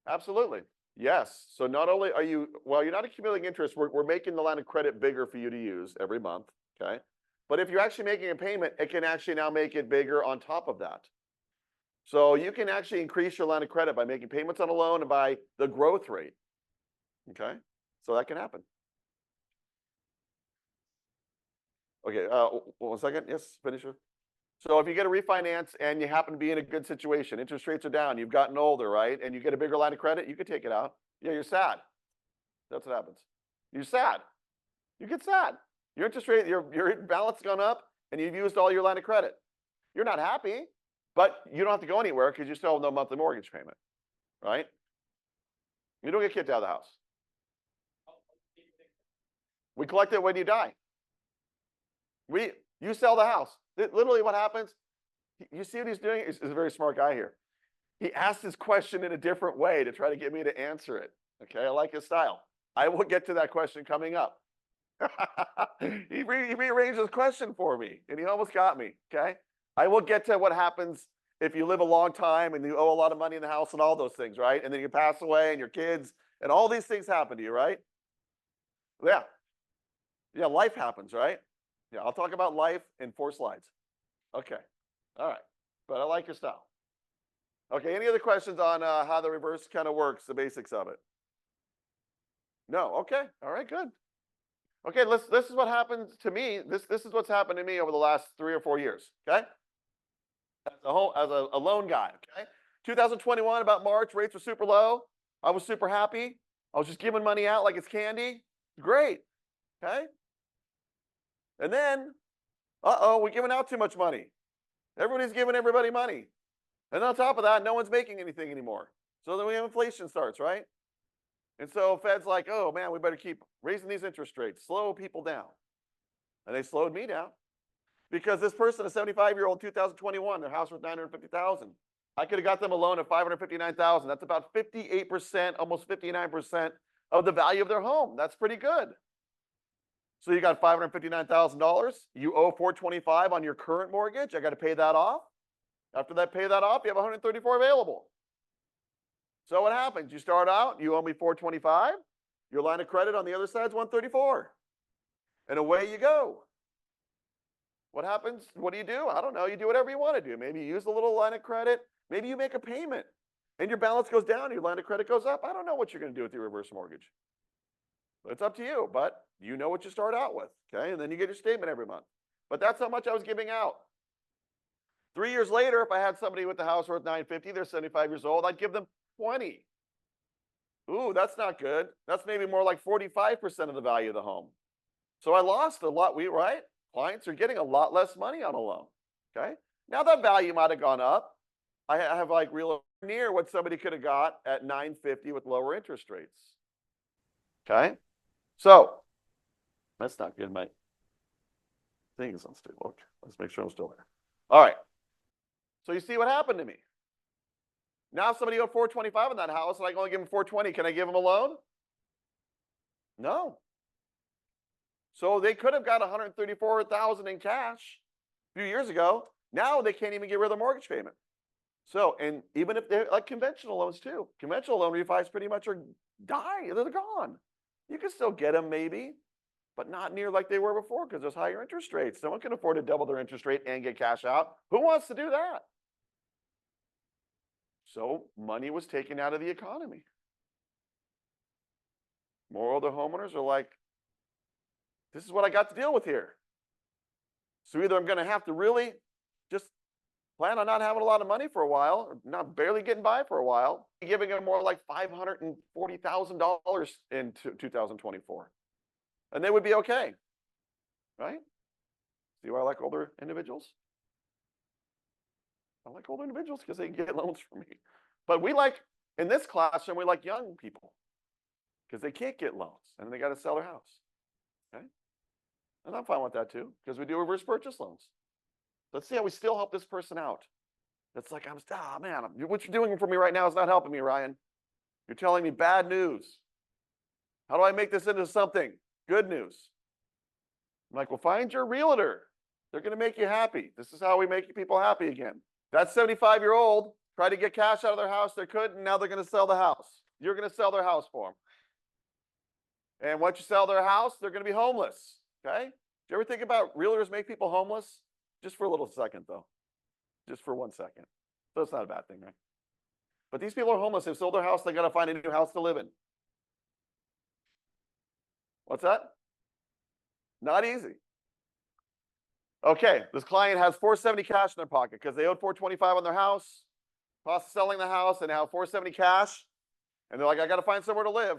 Absolutely. Yes. So not only are you, well, you're not accumulating interest. We're making the line of credit bigger for you to use every month. Okay. But if you're actually making a payment, it can actually now make it bigger on top of that. So you can actually increase your line of credit by making payments on a loan and by the growth rate. Okay, so that can happen. Okay, 1 second. Yes, finish it. So if you get a refinance and you happen to be in a good situation, interest rates are down, you've gotten older, right? And you get a bigger line of credit, you could take it out. Yeah, you're sad. That's what happens. You're sad. You get sad. Your interest rate, your balance gone up and you've used all your line of credit. You're not happy, but you don't have to go anywhere because you still have no monthly mortgage payment, right? You don't get kicked out of the house. We collect it when you die. You sell the house. Literally what happens, you see what he's doing? He's a very smart guy here. He asked his question in a different way to try to get me to answer it. Okay, I like his style. I will get to that question coming up. He rearranged his question for me and he almost got me, okay? I will get to what happens if you live a long time and you owe a lot of money in the house and all those things, right? And then you pass away and your kids and all these things happen to you, right? Yeah. Yeah, life happens, right? Yeah, I'll talk about life in 4 slides. Okay. All right. But I like your style. Okay, any other questions on how the reverse kind of works, the basics of it? No. Okay. All right, good. Okay, this is what happens to me. This is what's happened to me over the last 3 or 4 years, okay? As a loan guy, okay? 2021, about March, rates were super low. I was super happy. I was just giving money out like it's candy. Great. Okay? And then, we're giving out too much money. Everybody's giving everybody money. And on top of that, no one's making anything anymore. So then we have inflation starts, right? And so Fed's like, oh man, we better keep raising these interest rates, slow people down. And they slowed me down. Because this person, a 75-year-old, 2021, their house was $950,000. I could have got them a loan of $559,000. That's about 58%, almost 59% of the value of their home. That's pretty good. So you got $559,000. You owe $425 on your current mortgage. I got to pay that off. After that, pay that off. You have $134 available. So what happens? You start out, you owe me $425. Your line of credit on the other side is $134. And away you go. What happens? What do? I don't know. You do whatever you want to do. Maybe you use a little line of credit. Maybe you make a payment and your balance goes down, your line of credit goes up. I don't know what you're going to do with your reverse mortgage. It's up to you, but you know what you start out with, okay? And then you get your statement every month. But that's how much I was giving out. 3 years later, if I had somebody with the house worth $950, they're 75 years old, I'd give them 20. Ooh, that's not good. That's maybe more like 45% of the value of the home. So I lost a lot, right? Clients are getting a lot less money on a loan, okay? Now that value might have gone up. I have like real near what somebody could have got at $950 with lower interest rates, okay? So that's not good. My thing is unstable. Okay, let's make sure I'm still there. All right. So you see what happened to me. Now somebody owed $425 on that house and I can only give them $420. Can I give them a loan? No. So they could have got $134,000 in cash a few years ago. Now they can't even get rid of the mortgage payment. So, and even if they're like conventional loans too, conventional loan refis pretty much are they're gone. You can still get them maybe, but not near like they were before because there's higher interest rates. No one can afford to double their interest rate and get cash out. Who wants to do that? So money was taken out of the economy. More older homeowners are like, this is what I got to deal with here. So either I'm going to have to really just plan on not having a lot of money for a while, or not barely getting by for a while, giving them more like $540,000 in 2024. And they would be okay, right? See why I like older individuals? I like older individuals because they can get loans from me. But we like, in this classroom, we like young people because they can't get loans and they got to sell their house, okay? And I'm fine with that too because we do reverse purchase loans. Let's see how we still help this person out. It's like, man, what you're doing for me right now is not helping me, Ryan. You're telling me bad news. How do I make this into something? Good news. I'm like, well, find your realtor. They're going to make you happy. This is how we make people happy again. That 75-year-old tried to get cash out of their house. They couldn't. Now they're going to sell the house. You're going to sell their house for them. And once you sell their house, they're going to be homeless. Okay? Do you ever think about realtors make people homeless? Just for a little second, though. Just for 1 second. So it's not a bad thing, right? But these people are homeless. They've sold their house. They got to find a new house to live in. What's that? Not easy. Okay, this client has $470 cash in their pocket because they owed $425 on their house. Cost of selling the house, and now $470 cash. And they're like, I got to find somewhere to live.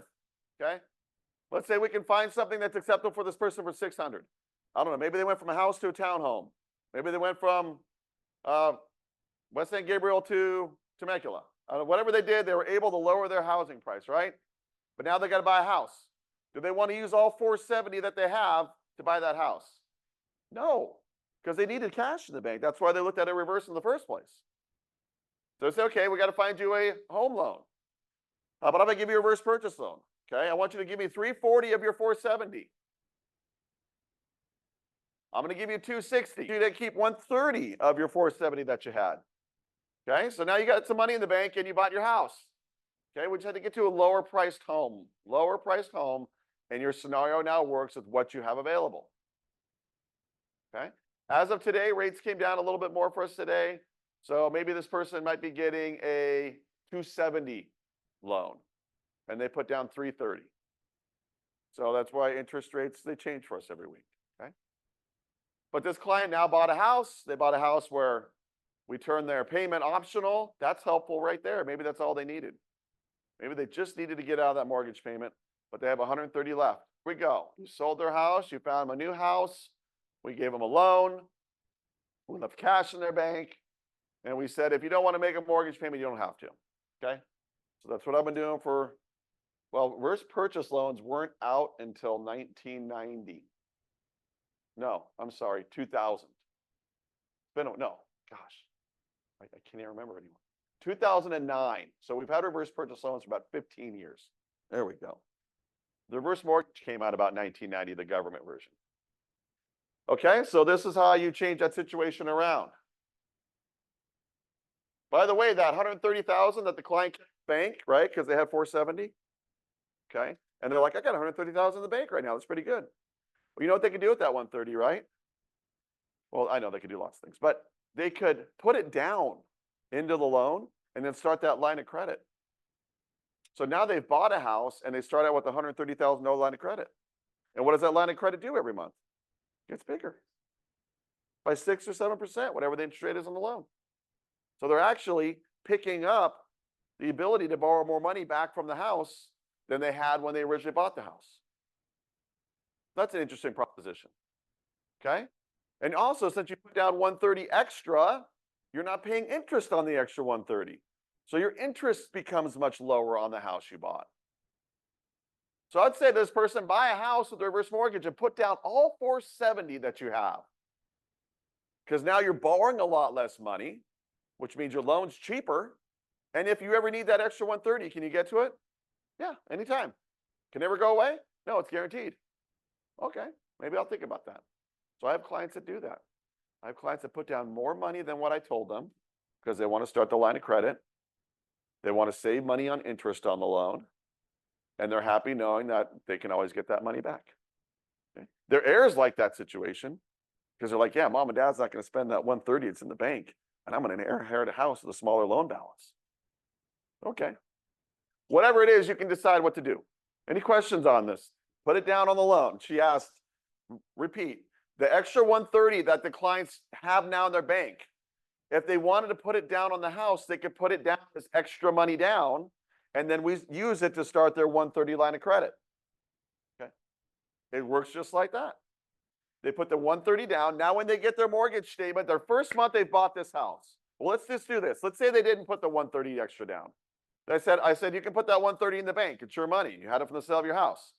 Okay. Let's say we can find something that's acceptable for this person for $600. I don't know. Maybe they went from a house to a townhome. Maybe they went from West St. Gabriel to Temecula. Whatever they did, they were able to lower their housing price, right? But now they got to buy a house. Do they want to use all $470 that they have to buy that house? No, because they needed cash in the bank. That's why they looked at a reverse in the first place. So they say, okay, we got to find you a home loan. How about if I give you a reverse purchase loan? Okay, I want you to give me $340 of your $470. I'm going to give you $260. You keep $130 of your $470 that you had. Okay, so now you got some money in the bank and you bought your house. Okay, we just had to get to a lower priced home. Lower priced home, and your scenario now works with what you have available. Okay, as of today, rates came down a little bit more for us today. So maybe this person might be getting a $270 loan, and they put down $330. So that's why interest rates, they change for us every week. Okay, but this client now bought a house. They bought a house where we turned their payment optional. That's helpful right there. Maybe that's all they needed. Maybe they just needed to get out of that mortgage payment, but they have 130 left. Here we go. You sold their house. You found them a new house. We gave them a loan. We left cash in their bank. And we said, if you don't want to make a mortgage payment, you don't have to. Okay? So that's what I've been doing for, well, reverse purchase loans weren't out until 1990. No, I'm sorry, 2000. No, gosh. I can't even remember anymore. 2009. So we've had reverse purchase loans for about 15 years. There we go. The reverse mortgage came out about 1990, the government version. Okay, so this is how you change that situation around. By the way, that $130,000 that the client banked, right? Because they had $470. Okay, and they're like, I got $130,000 in the bank right now. That's pretty good. Well, you know what they could do with that $130,000, right? Well, I know they could do lots of things, but they could put it down into the loan and then start that line of credit. So now they've bought a house and they start out with a $130,000 line of credit. And what does that line of credit do every month? It gets bigger by 6 or 7%, whatever the interest rate is on the loan. So they're actually picking up the ability to borrow more money back from the house than they had when they originally bought the house. That's an interesting proposition. Okay? And also, since you put down $130 extra, you're not paying interest on the extra $130. So your interest becomes much lower on the house you bought. So I'd say to this person, buy a house with a reverse mortgage and put down all $470 that you have. Because now you're borrowing a lot less money, which means your loan's cheaper. And if you ever need that extra $130, can you get to it? Yeah, anytime. Can it ever go away? No, it's guaranteed. Okay, maybe I'll think about that. So I have clients that do that. I have clients that put down more money than what I told them because they want to start the line of credit. They want to save money on interest on the loan. And they're happy knowing that they can always get that money back. Okay? Their heirs like that situation because they're like, yeah, mom and dad's not going to spend that $130, it's in the bank. And I'm going to inherit a house with a smaller loan balance. Okay. Whatever it is, you can decide what to do. Any questions on this? Put it down on the loan. She asked, repeat, the extra $130 that the clients have now in their bank, if they wanted to put it down on the house, they could put it down as extra money down, and then we use it to start their $130 line of credit. Okay. It works just like that. They put the $130 down. Now when they get their mortgage statement, their first month they've bought this house. Well, let's just do this. Let's say they didn't put the $130 extra down. I said, you can put that $130 in the bank. It's your money. You had it from the sale of your house.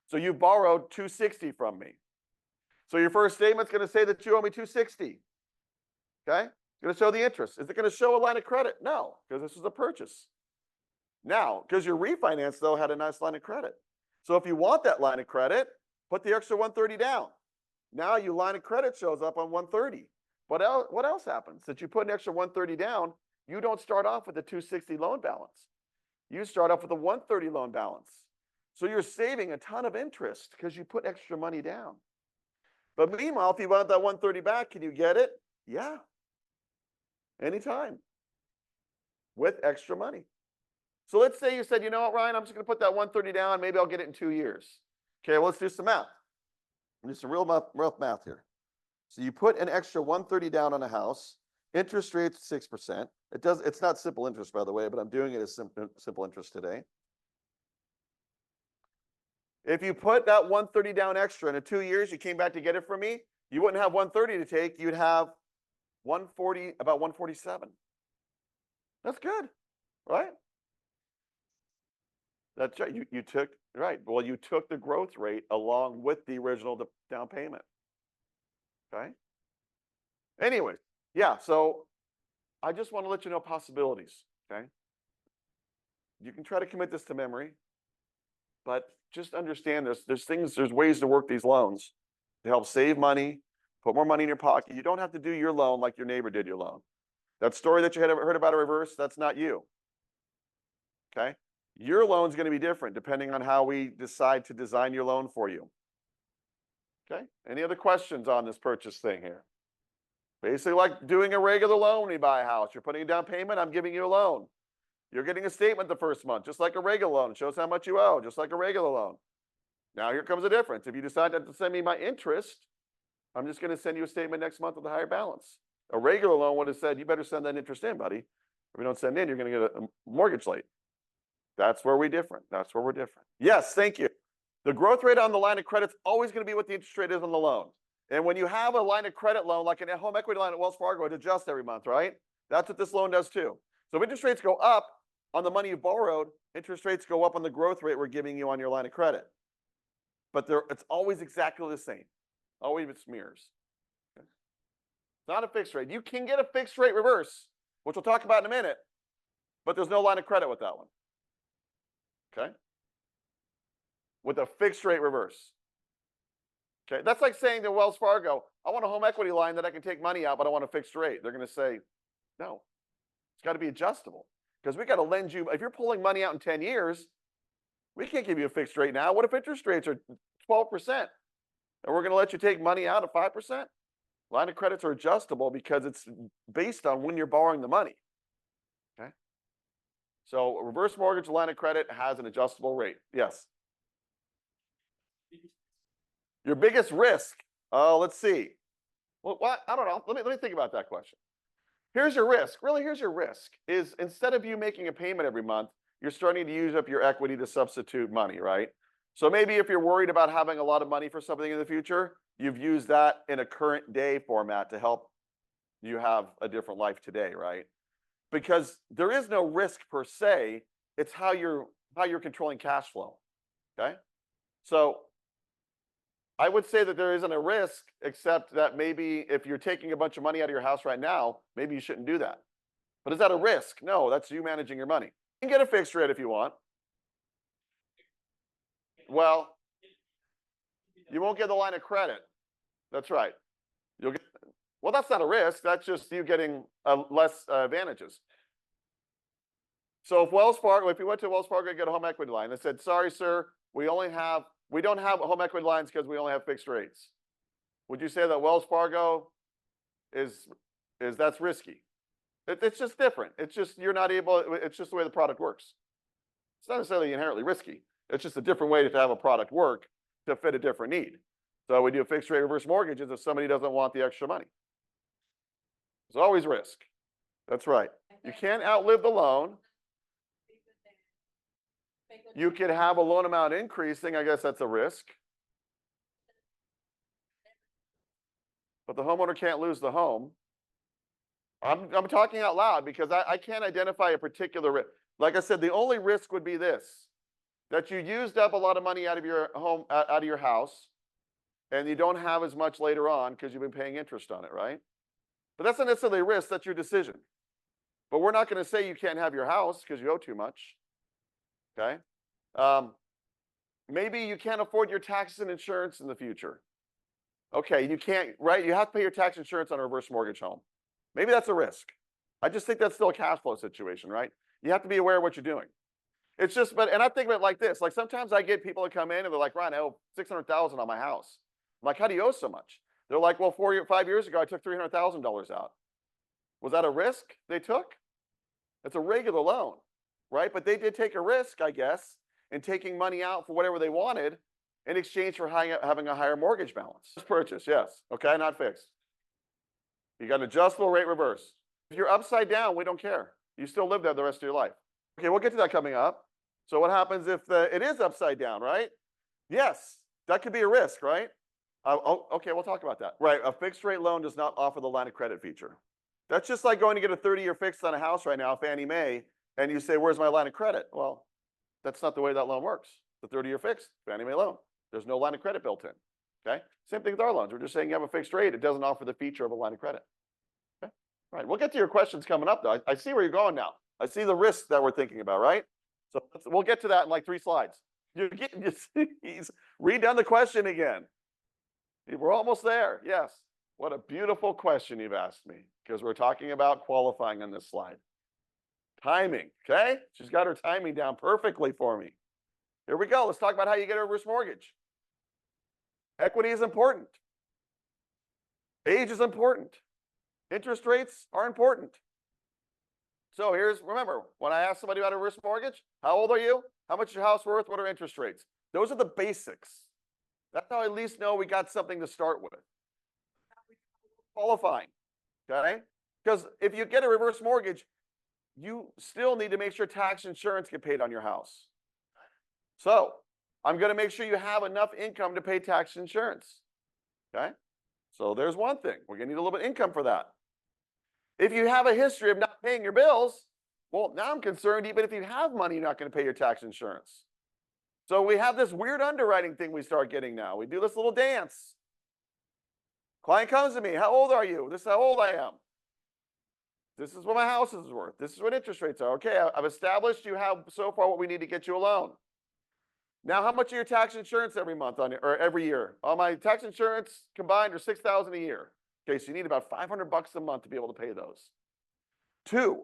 So you borrowed $260 from me. So your first statement's going to say that you owe me $260. Okay? It's going to show the interest. Is it going to show a line of credit? No, because this was a purchase. Now, because your refinance, though, had a nice line of credit. So if you want that line of credit, put the extra $130 down. Now your line of credit shows up on $130. What else happens? Since you put an extra $130 down, you don't start off with a $260 loan balance. You start off with a $130 loan balance. So you're saving a ton of interest because you put extra money down. But meanwhile, if you want that $130 back, can you get it? Yeah. Anytime. with extra money. So let's say you said, you know what, Ryan, I'm just going to put that 130 down. Maybe I'll get it in 2 years. Okay, well, let's do some math. Do some rough math here. So you put an extra 130 down on a house. Interest rate's 6%. It's not simple interest, by the way, but I'm doing it as simple interest today. If you put that 130 down extra in 2 years, you came back to get it from me, you wouldn't have 130 to take. You'd have 140, about 147. That's good, right? That's right. You took, right. Well, you took the growth rate along with the original down payment. Okay. Anyway, yeah. So I just want to let you know possibilities. Okay. You can try to commit this to memory, but just understand there's ways to work these loans to help save money, put more money in your pocket. You don't have to do your loan like your neighbor did your loan. That story that you had heard about a reverse, that's not you. Okay. Your loan's going to be different depending on how we decide to design your loan for you. Okay. Any other questions on this purchase thing here? Basically like doing a regular loan when you buy a house. You're putting a down payment, I'm giving you a loan. You're getting a statement the first month, just like a regular loan. It shows how much you owe, just like a regular loan. Now here comes the difference. If you decide to send me my interest, I'm just going to send you a statement next month with a higher balance. A regular loan would have said, you better send that interest in, buddy. If you don't send in, you're going to get a mortgage late. That's where we're different. That's where we're different. Yes, thank you. The growth rate on the line of credit is always going to be what the interest rate is on the loan. And when you have a line of credit loan, like a home equity line at Wells Fargo, it adjusts every month, right? That's what this loan does too. So if interest rates go up on the money you borrowed, interest rates go up on the growth rate we're giving you on your line of credit. But it's always exactly the same. Always it's mirrors. Okay. It's not a fixed rate. You can get a fixed rate reverse, which we'll talk about in a minute, but there's no line of credit with that one. Okay? With a fixed rate reverse. Okay, that's like saying to Wells Fargo, I want a home equity line that I can take money out, but I want a fixed rate. They're going to say, no, it's got to be adjustable because we got to lend you. If you're pulling money out in 10 years, we can't give you a fixed rate now. What if interest rates are 12% and we're going to let you take money out at 5%? Line of credits are adjustable because it's based on when you're borrowing the money. Okay. So a reverse mortgage line of credit has an adjustable rate. Yes. Your biggest risk. Oh, let's see. Well, what? I don't know. Let me think about that question. Here's your risk. Really, here's your risk. Is instead of you making a payment every month, you're starting to use up your equity to substitute money, right? So maybe if you're worried about having a lot of money for something in the future, you've used that in a current day format to help you have a different life today, right? Because there is no risk per se. It's how you're controlling cash flow. Okay? So I would say that there isn't a risk, except that maybe if you're taking a bunch of money out of your house right now, maybe you shouldn't do that. But is that a risk? No, that's you managing your money. You can get a fixed rate if you want. Well, you won't get the line of credit. That's right. You'll get, well, that's not a risk. That's just you getting less advantages. So if you went to Wells Fargo to get a home equity line, they said, sorry, sir, we don't have home equity lines because we only have fixed rates. Would you say that Wells Fargo that's risky? It's just different. It's just you're not able. It's just the way the product works. It's not necessarily inherently risky. It's just a different way to have a product work to fit a different need. So we do fixed rate reverse mortgages if somebody doesn't want the extra money. There's always risk. That's right. You can't outlive the loan. You could have a loan amount increasing. I guess that's a risk. But the homeowner can't lose the home. I'm talking out loud because I can't identify a particular risk. Like I said, the only risk would be this, that you used up a lot of money out of your home, out of your house, and you don't have as much later on because you've been paying interest on it, right? But that's not necessarily a risk, that's your decision. But we're not going to say you can't have your house because you owe too much, okay? Maybe you can't afford your taxes and insurance in the future. Okay, you can't, right? You have to pay your tax insurance on a reverse mortgage home. Maybe that's a risk. I just think that's still a cash flow situation, right? You have to be aware of what you're doing. It's just, and I think of it like this. Like sometimes I get people that come in and they're like, Ryan, I owe $600,000 on my house. I'm like, how do you owe so much? They're like, well, 5 years ago, I took $300,000 out. Was that a risk they took? It's a regular loan, right? But they did take a risk, I guess, in taking money out for whatever they wanted in exchange for having a higher mortgage balance. Purchase, yes. Okay, not fixed. You got an adjustable rate reverse. If you're upside down, we don't care. You still live there the rest of your life. Okay, we'll get to that coming up. So what happens if it is upside down, right? Yes, that could be a risk, right? Okay, we'll talk about that. Right, a fixed rate loan does not offer the line of credit feature. That's just like going to get a 30-year fixed on a house right now, Fannie Mae, and you say, where's my line of credit? Well, that's not the way that loan works. The 30-year fixed, Fannie Mae loan. There's no line of credit built in, okay? Same thing with our loans. We're just saying you have a fixed rate. It doesn't offer the feature of a line of credit, okay? All right, we'll get to your questions coming up, though. I see where you're going now. I see the risks that we're thinking about, right? So we'll get to that in like 3 slides. He's redone the question again. We're almost there, yes. What a beautiful question you've asked me, because we're talking about qualifying on this slide. Timing, okay? She's got her timing down perfectly for me. Here we go. Let's talk about how you get a reverse mortgage. Equity is important. Age is important. Interest rates are important. So remember, when I ask somebody about a reverse mortgage, how old are you? How much is your house worth? What are interest rates? Those are the basics. That's how I at least know we got something to start with. Qualifying, okay? Because if you get a reverse mortgage, you still need to make sure tax insurance get paid on your house. So I'm going to make sure you have enough income to pay tax insurance, okay? So there's one thing. We're going to need a little bit of income for that. If you have a history of not paying your bills, well, now I'm concerned even if you have money, you're not going to pay your tax insurance. So we have this weird underwriting thing we start getting now. We do this little dance. Client comes to me, how old are you? This is how old I am. This is what my house is worth. This is what interest rates are. Okay, I've established you have so far what we need to get you a loan. Now, how much is your tax insurance every month or every year? My tax insurance combined are $6,000 a year. Okay, so you need about $500 a month to be able to pay those. 2,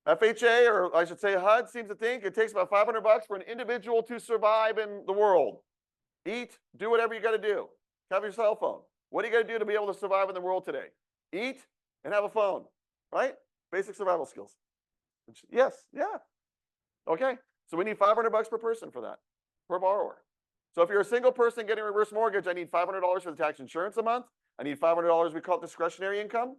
FHA, or I should say HUD, seems to think it takes about $500 for an individual to survive in the world. Eat, do whatever you got to do. Have your cell phone. What do you got to do to be able to survive in the world today? Eat and have a phone, right? Basic survival skills. Yes, yeah. Okay, so we need $500 per person for that, per borrower. So if you're a single person getting a reverse mortgage, I need $500 for the tax insurance a month. I need $500, we call it discretionary income.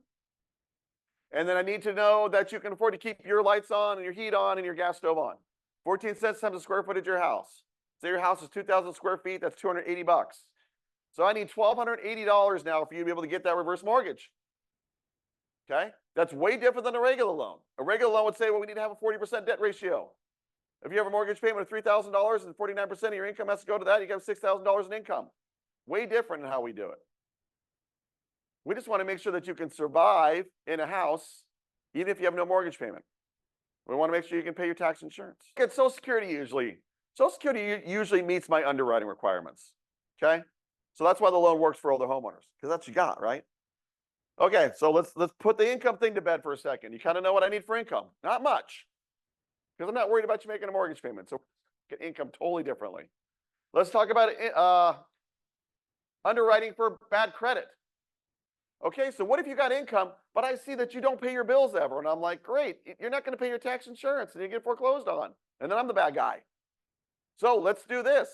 And then I need to know that you can afford to keep your lights on and your heat on and your gas stove on. 14 cents times the square footage of your house. Say your house is 2,000 square feet, that's $280. So I need $1,280 now for you to be able to get that reverse mortgage. Okay? That's way different than a regular loan. A regular loan would say, well, we need to have a 40% debt ratio. If you have a mortgage payment of $3,000 and 49% of your income has to go to that, you got $6,000 in income. Way different in how we do it. We just want to make sure that you can survive in a house, even if you have no mortgage payment. We want to make sure you can pay your tax insurance. Get Social Security usually meets my underwriting requirements. Okay? So that's why the loan works for older homeowners, because that's what you got, right? Okay, so let's put the income thing to bed for a second. You kind of know what I need for income. Not much, because I'm not worried about you making a mortgage payment. So get income totally differently. Let's talk about underwriting for bad credit. Okay, so what if you got income, but I see that you don't pay your bills ever? And I'm like, great, you're not going to pay your tax insurance and you get foreclosed on. And then I'm the bad guy. So let's do this.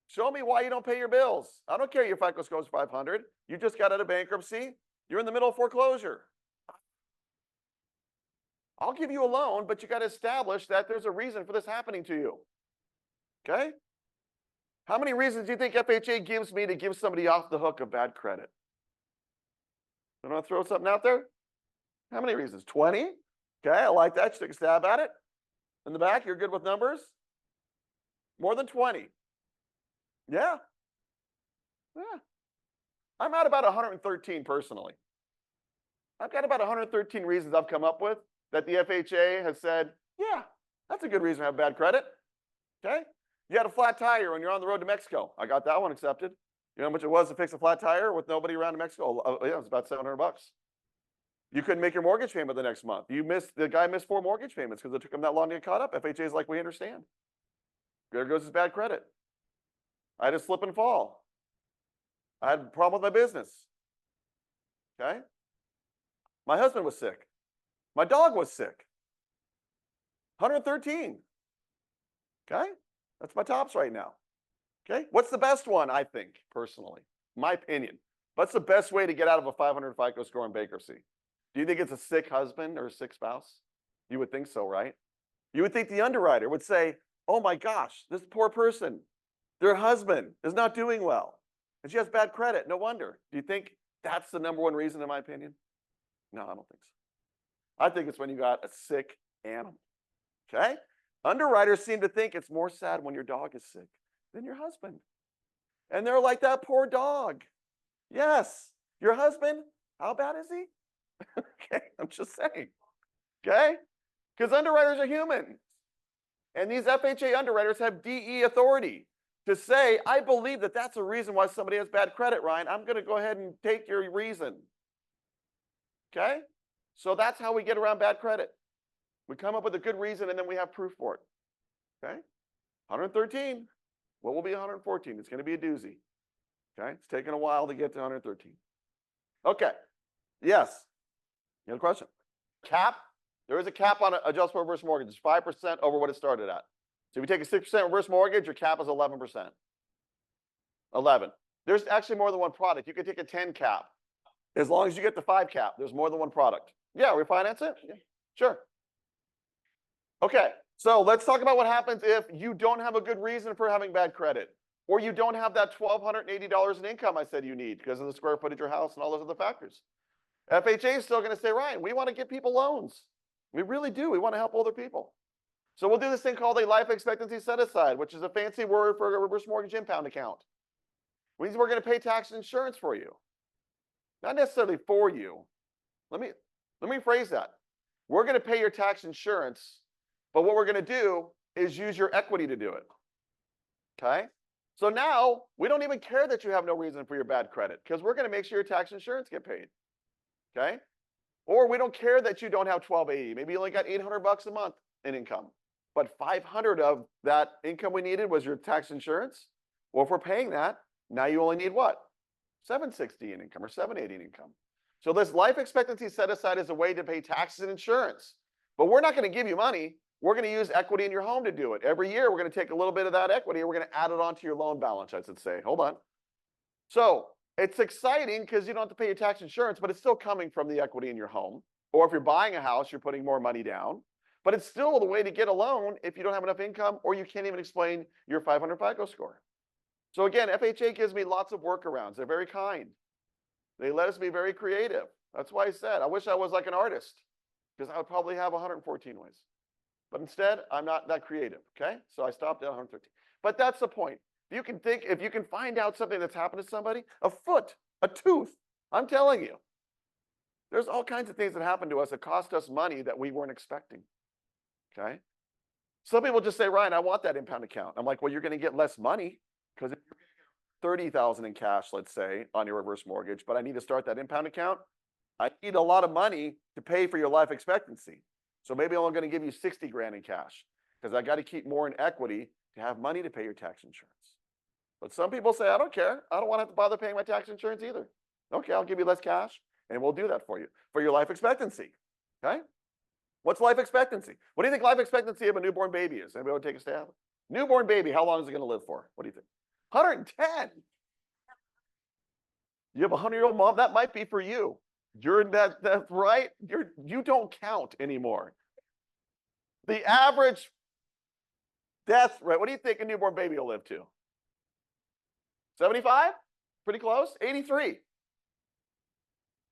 Show me why you don't pay your bills. I don't care your FICO score is 500. You just got out of bankruptcy. You're in the middle of foreclosure. I'll give you a loan, but you got to establish that there's a reason for this happening to you. Okay? How many reasons do you think FHA gives me to give somebody off the hook of bad credit? I want to throw something out there? How many reasons? 20? Okay, I like that. You take a stab at it. In the back, you're good with numbers? More than 20. Yeah. Yeah. I'm at about 113 personally. I've got about 113 reasons I've come up with that the FHA has said, yeah, that's a good reason to have bad credit. Okay? You had a flat tire when you're on the road to Mexico. I got that one accepted. You know how much it was to fix a flat tire with nobody around in Mexico? Yeah, it was about $700. You couldn't make your mortgage payment the next month. The guy missed 4 mortgage payments because it took him that long to get caught up. FHA's like, we understand. There goes his bad credit. I had a slip and fall. I had a problem with my business. Okay? My husband was sick. My dog was sick. 113. Okay, that's my tops right now. Okay, what's the best one? I think personally, my opinion. What's the best way to get out of a 500 FICO score in bankruptcy? Do you think it's a sick husband or a sick spouse? You would think so, right? You would think the underwriter would say, oh my gosh, this poor person, their husband is not doing well, and she has bad credit. No wonder. Do you think that's the number one reason, in my opinion? No, I don't think so. I think it's when you got a sick animal. Okay? Underwriters seem to think it's more sad when your dog is sick than your husband. And they're like, that poor dog. Yes, your husband, how bad is he? Okay, I'm just saying. Okay? Because underwriters are human. And these FHA underwriters have DE authority to say, I believe that that's a reason why somebody has bad credit, Ryan. I'm going to go ahead and take your reason. Okay? So that's how we get around bad credit. We come up with a good reason and then we have proof for it. Okay? 113. What will be 114? It's going to be a doozy. Okay? It's taken a while to get to 113. Okay. Yes. You have a question? Cap? There is a cap on adjustable reverse mortgage. It's 5% over what it started at. So if you take a 6% reverse mortgage, your cap is 11%. 11. There's actually more than one product. You can take a 10 cap. As long as you get the 5 cap, there's more than one product. Yeah, refinance it? Yeah, sure. Okay, so let's talk about what happens if you don't have a good reason for having bad credit, or you don't have that $1,280 in income I said you need because of the square footage of your house and all those other factors. FHA is still going to say, Ryan, we want to give people loans. We really do. We want to help older people. So we'll do this thing called a life expectancy set-aside, which is a fancy word for a reverse mortgage impound account. It means we're going to pay tax and insurance for you. Not necessarily for you. Let me rephrase that. We're going to pay your tax insurance, but what we're going to do is use your equity to do it. Okay? So now we don't even care that you have no reason for your bad credit because we're going to make sure your tax insurance get paid. Okay? Or we don't care that you don't have 1280. Maybe you only got $800 a month in income, but 500 of that income we needed was your tax insurance. Well, if we're paying that, now you only need what? 760 in income or 780 in income. So this life expectancy set aside is a way to pay taxes and insurance, but we're not going to give you money. We're going to use equity in your home to do it. Every year, we're going to take a little bit of that equity and we're going to add it onto your loan balance, I should say. Hold on. So it's exciting because you don't have to pay your tax insurance, but it's still coming from the equity in your home. Or if you're buying a house, you're putting more money down. But it's still the way to get a loan if you don't have enough income or you can't even explain your 500 FICO score. So again, FHA gives me lots of workarounds. They're very kind. They let us be very creative. That's why I said, I wish I was like an artist because I would probably have 114 ways. But instead, I'm not that creative, okay? So I stopped at 113. But that's the point. If you can find out something that's happened to somebody, a foot, a tooth, I'm telling you, there's all kinds of things that happen to us that cost us money that we weren't expecting, okay? Some people just say, Ryan, I want that impound account. I'm like, well, you're going to get less money because if you're going to get $30,000 in cash, let's say, on your reverse mortgage, but I need to start that impound account, I need a lot of money to pay for your life expectancy. So maybe I'm only going to give you 60 grand in cash because I got to keep more in equity to have money to pay your tax insurance. But some people say, I don't care. I don't want to have to bother paying my tax insurance either. Okay, I'll give you less cash and we'll do that for you for your life expectancy. Okay? What's life expectancy? What do you think life expectancy of a newborn baby is? Anybody want to take a stab? Newborn baby, how long is it going to live for? What do you think? 110. You have a 100-year-old mom, that might be for you. That's right. You don't count anymore. The average death rate, what do you think a newborn baby will live to? 75? Pretty close. 83.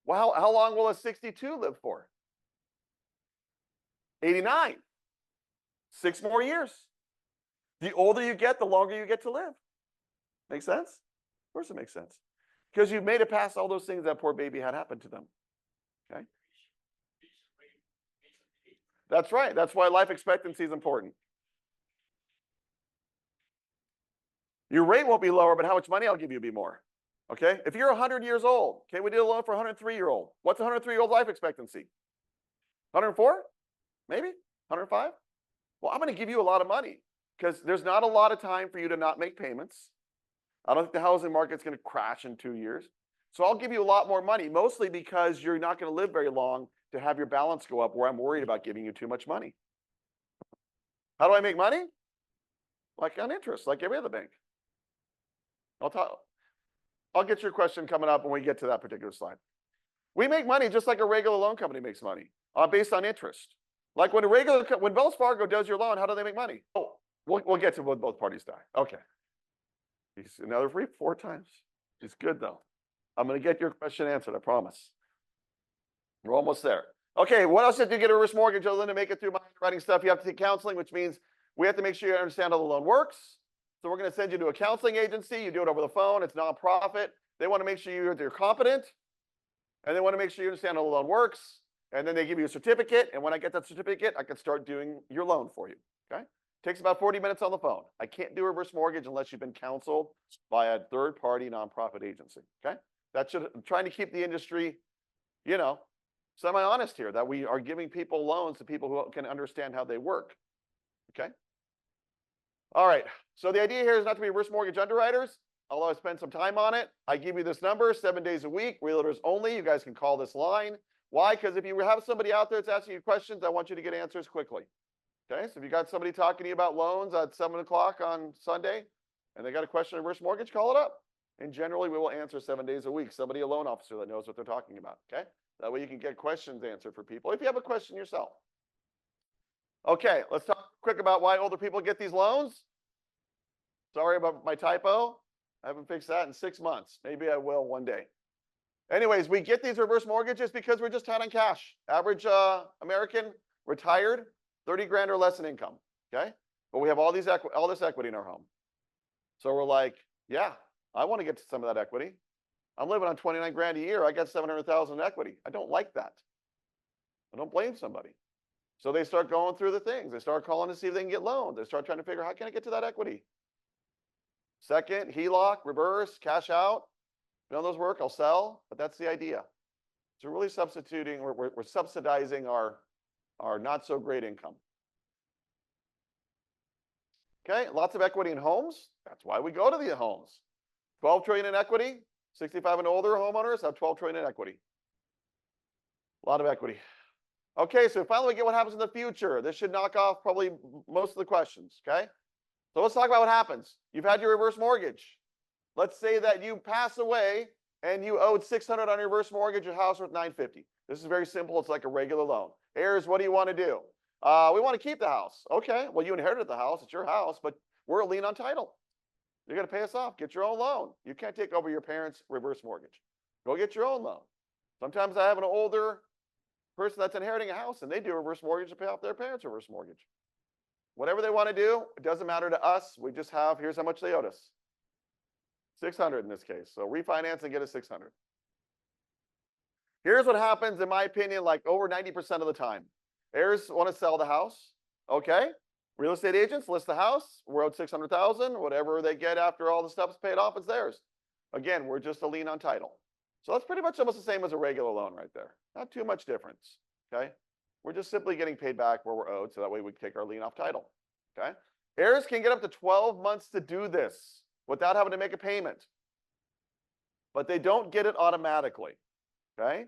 Well, how long will a 62 live for? 89. 6 more years. The older you get, the longer you get to live. Make sense? Of course it makes sense. Because you've made it past all those things that poor baby had happen to them. Okay? That's right. That's why life expectancy is important. Your rate won't be lower, but how much money I'll give you will be more. Okay? If you're 100 years old, okay, we did a loan for a 103-year-old. What's a 103-year-old life expectancy? 104? Maybe? 105? Well, I'm going to give you a lot of money because there's not a lot of time for you to not make payments. I don't think the housing market's going to crash in 2 years. So I'll give you a lot more money, mostly because you're not going to live very long to have your balance go up where I'm worried about giving you too much money. How do I make money? Like on interest, like every other bank. I'll get your question coming up when we get to that particular slide. We make money just like a regular loan company makes money, based on interest. Like when when Wells Fargo does your loan, how do they make money? Oh, we'll get to when both parties die. Okay. He's another 4 times. He's good though. I'm going to get your question answered, I promise. We're almost there. Okay, what else did you get a reverse mortgage other than to make it through my underwriting stuff? You have to take counseling, which means we have to make sure you understand how the loan works. So we're going to send you to a counseling agency. You do it over the phone. It's nonprofit. They want to make sure you're competent, and they want to make sure you understand how the loan works. And then they give you a certificate. And when I get that certificate, I can start doing your loan for you. Okay? Takes about 40 minutes on the phone. I can't do a reverse mortgage unless you've been counseled by a third-party nonprofit agency. Okay? I'm trying to keep the industry, semi-honest here, that we are giving people loans to people who can understand how they work. Okay? All right. So the idea here is not to be reverse mortgage underwriters, although I spend some time on it. I give you this number 7 days a week, realtors only. You guys can call this line. Why? Because if you have somebody out there that's asking you questions, I want you to get answers quickly. Okay? So if you got somebody talking to you about loans at 7 o'clock on Sunday, and they got a question on reverse mortgage, call it up. And generally, we will answer 7 days a week. Somebody, a loan officer that knows what they're talking about. Okay? That way you can get questions answered for people if you have a question yourself. Okay, let's talk quick about why older people get these loans. Sorry about my typo. I haven't fixed that in 6 months. Maybe I will one day. Anyways, we get these reverse mortgages because we're just tight on cash. Average American, retired, 30 grand or less in income. Okay? But we have all this equity in our home. So we're like, yeah, I want to get to some of that equity. I'm living on 29 grand a year. I got 700,000 in equity. I don't like that. I don't blame somebody. So they start going through the things. They start calling to see if they can get loans. They start trying to figure out, how can I get to that equity? Second, HELOC, reverse, cash out. None of those work, I'll sell. But that's the idea. So we're really substituting, we're subsidizing our not so great income. Okay, lots of equity in homes. That's why we go to the homes. 12 trillion in equity. 65 and older homeowners have 12 trillion in equity. A lot of equity. Okay, so finally we get what happens in the future. This should knock off probably most of the questions, okay? So let's talk about what happens. You've had your reverse mortgage. Let's say that you pass away and you owed 600 on your reverse mortgage, your house worth 950. This is very simple. It's like a regular loan. Heirs, what do you want to do? We want to keep the house. Okay, well, you inherited the house. It's your house, but we're a lien on title. You're going to pay us off. Get your own loan. You can't take over your parents' reverse mortgage. Go get your own loan. Sometimes I have an older person that's inheriting a house and they do a reverse mortgage to pay off their parents' reverse mortgage. Whatever they want to do, it doesn't matter to us. We just have, here's how much they owed us. 600 in this case. So refinance and get a 600. Here's what happens, in my opinion, like over 90% of the time. Heirs want to sell the house. Okay. Real estate agents list the house. We're owed 600,000. Whatever they get after all the stuff's paid off, it's theirs. Again, we're just a lien on title. So that's pretty much almost the same as a regular loan right there. Not too much difference. Okay. We're just simply getting paid back where we're owed, so that way we can take our lien off title. Okay. Heirs can get up to 12 months to do this without having to make a payment. But they don't get it automatically. Okay.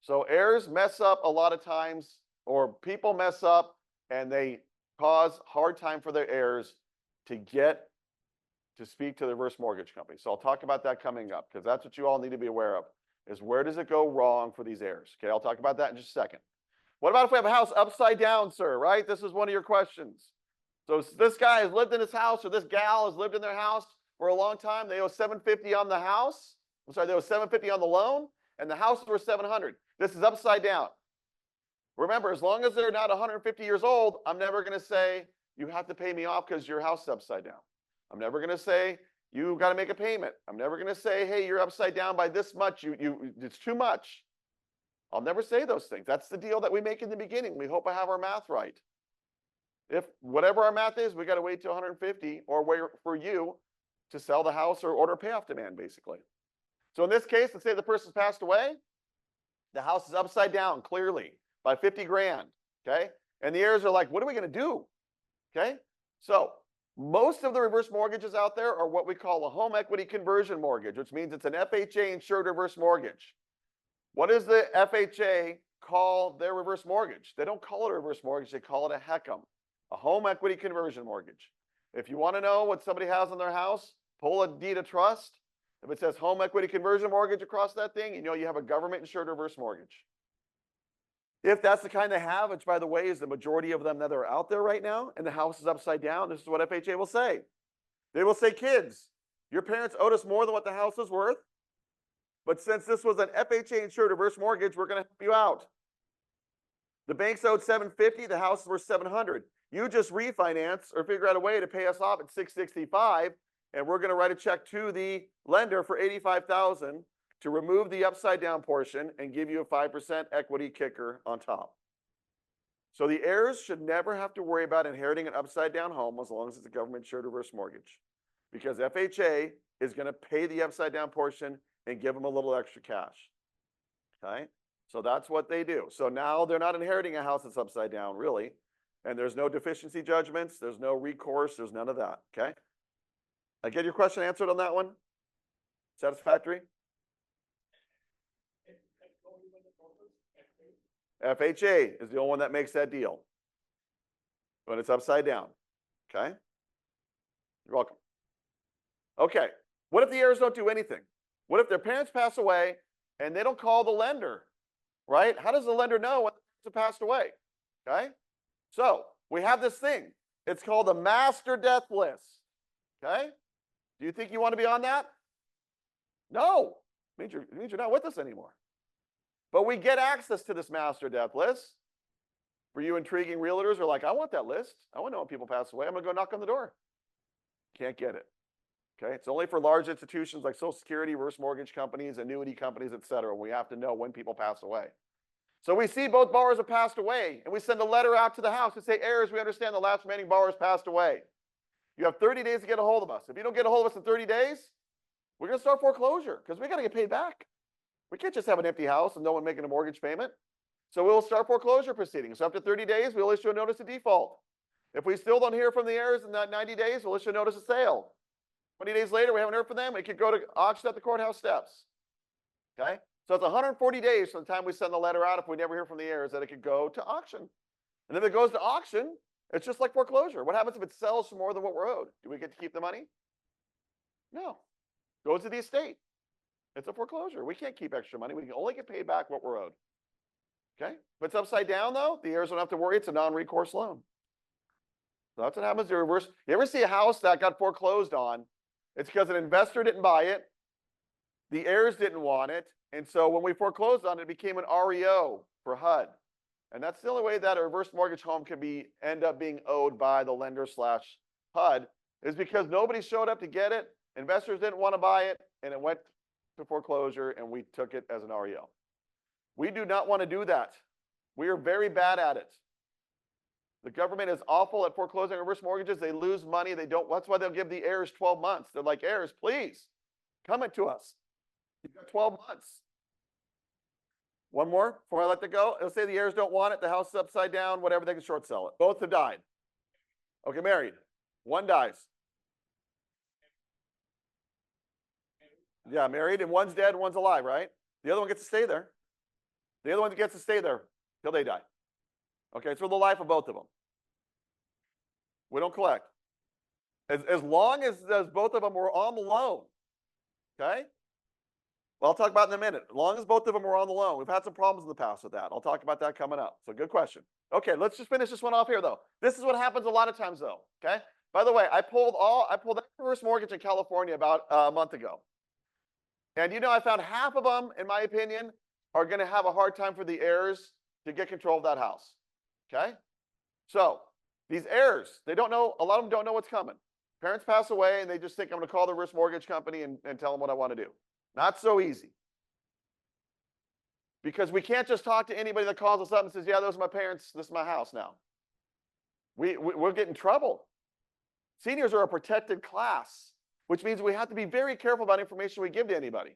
So heirs mess up a lot of times, or people mess up and they cause hard time for their heirs to get to speak to the reverse mortgage company. So I'll talk about that coming up, because that's what you all need to be aware of, is where does it go wrong for these heirs? Okay, I'll talk about that in just a second. What about if we have a house upside down, sir, right? This is one of your questions. So this guy has lived in his house, or this gal has lived in their house for a long time. They owe $750 on the house. I'm sorry, they owe $750 on the loan, and the house is worth $700. This is upside down. Remember, as long as they're not 150 years old, I'm never going to say, you have to pay me off because your house is upside down. I'm never going to say, you got to make a payment. I'm never going to say, hey, you're upside down by this much. It's too much. I'll never say those things. That's the deal that we make in the beginning. We hope I have our math right. If whatever our math is, we got to wait till 150 or wait for you to sell the house or order a payoff demand, basically. So in this case, let's say the person's passed away. The house is upside down, clearly, by 50 grand, okay? And the heirs are like, what are we going to do? Okay? So most of the reverse mortgages out there are what we call a home equity conversion mortgage, which means it's an FHA insured reverse mortgage. What does the FHA call their reverse mortgage? They don't call it a reverse mortgage, they call it a HECM. A home equity conversion mortgage. If you want to know what somebody has on their house, pull a deed of trust. If it says home equity conversion mortgage across that thing, you know you have a government insured reverse mortgage. If that's the kind they have, which by the way is the majority of them that are out there right now, and the house is upside down, this is what FHA will say. They will say, kids, your parents owed us more than what the house is worth, but since this was an FHA insured reverse mortgage, we're going to help you out. The banks owed $750, the house is worth $700. You just refinance or figure out a way to pay us off at $665, and we're going to write a check to the lender for $85,000 to remove the upside down portion and give you a 5% equity kicker on top. So the heirs should never have to worry about inheriting an upside down home as long as it's a government insured reverse mortgage, because FHA is going to pay the upside down portion and give them a little extra cash. Okay, so that's what they do. So now they're not inheriting a house that's upside down, really, and there's no deficiency judgments, there's no recourse, there's none of that. Okay, I get your question answered on that one? Satisfactory? FHA is the only one that makes that deal when it's upside down. Okay, you're welcome. Okay, what if the heirs don't do anything? What if their parents pass away and they don't call the lender, right? How does the lender know when the parents have passed away? Okay, so we have this thing. It's called a master death list. Okay, do you think you want to be on that? No, it means you're not with us anymore. But we get access to this master death list. For you intriguing realtors are like, I want that list. I want to know when people pass away. I'm going to go knock on the door. Can't get it. Okay, it's only for large institutions like Social Security, reverse mortgage companies, annuity companies, et cetera. We have to know when people pass away. So we see both borrowers have passed away, and we send a letter out to the house and say, heirs, we understand the last remaining borrowers passed away. You have 30 days to get a hold of us. If you don't get a hold of us in 30 days, we're going to start foreclosure because we got to get paid back. We can't just have an empty house and no one making a mortgage payment. So we'll start foreclosure proceedings. So after 30 days, we'll issue a notice of default. If we still don't hear from the heirs in that 90 days, we'll issue a notice of sale. 20 days later, we haven't heard from them. It could go to auction at the courthouse steps. Okay? So it's 140 days from the time we send the letter out if we never hear from the heirs that it could go to auction. And if it goes to auction, it's just like foreclosure. What happens if it sells for more than what we're owed? Do we get to keep the money? No. Goes to the estate. It's a foreclosure. We can't keep extra money. We can only get paid back what we're owed. Okay? If it's upside down, though, the heirs don't have to worry. It's a non-recourse loan. So that's what happens to reverse. You ever see a house that got foreclosed on? It's because an investor didn't buy it. The heirs didn't want it. And so when we foreclosed on it, it became an REO for HUD. And that's the only way that a reverse mortgage home can end up being owed by the lender / HUD is because nobody showed up to get it. Investors didn't want to buy it, and it went to foreclosure, and we took it as an REO. We do not want to do that. We are very bad at it. The government is awful at foreclosing reverse mortgages. They lose money. They don't. That's why they'll give the heirs 12 months. They're like, heirs, please come to us. You've got 12 months. One more before I let that go. It'll say the heirs don't want it. The house is upside down, whatever, they can short sell it. Both have died. Okay, married. One dies. Yeah, married, and one's dead, one's alive, right? The other one gets to stay there. The other one gets to stay there till they die. Okay, it's for the life of both of them. We don't collect. As long as both of them were on the loan, okay? Well, I'll talk about it in a minute. As long as both of them were on the loan. We've had some problems in the past with that. I'll talk about that coming up. So good question. Okay, let's just finish this one off here, though. This is what happens a lot of times, though, okay? By the way, I pulled that reverse mortgage in California about a month ago. And I found half of them, in my opinion, are going to have a hard time for the heirs to get control of that house. Okay? So these heirs, they don't know, a lot of them don't know what's coming. Parents pass away and they just think I'm going to call the reverse mortgage company and tell them what I want to do. Not so easy. Because we can't just talk to anybody that calls us up and says, yeah, those are my parents, this is my house now. We'll get in trouble. Seniors are a protected class, which means we have to be very careful about information we give to anybody.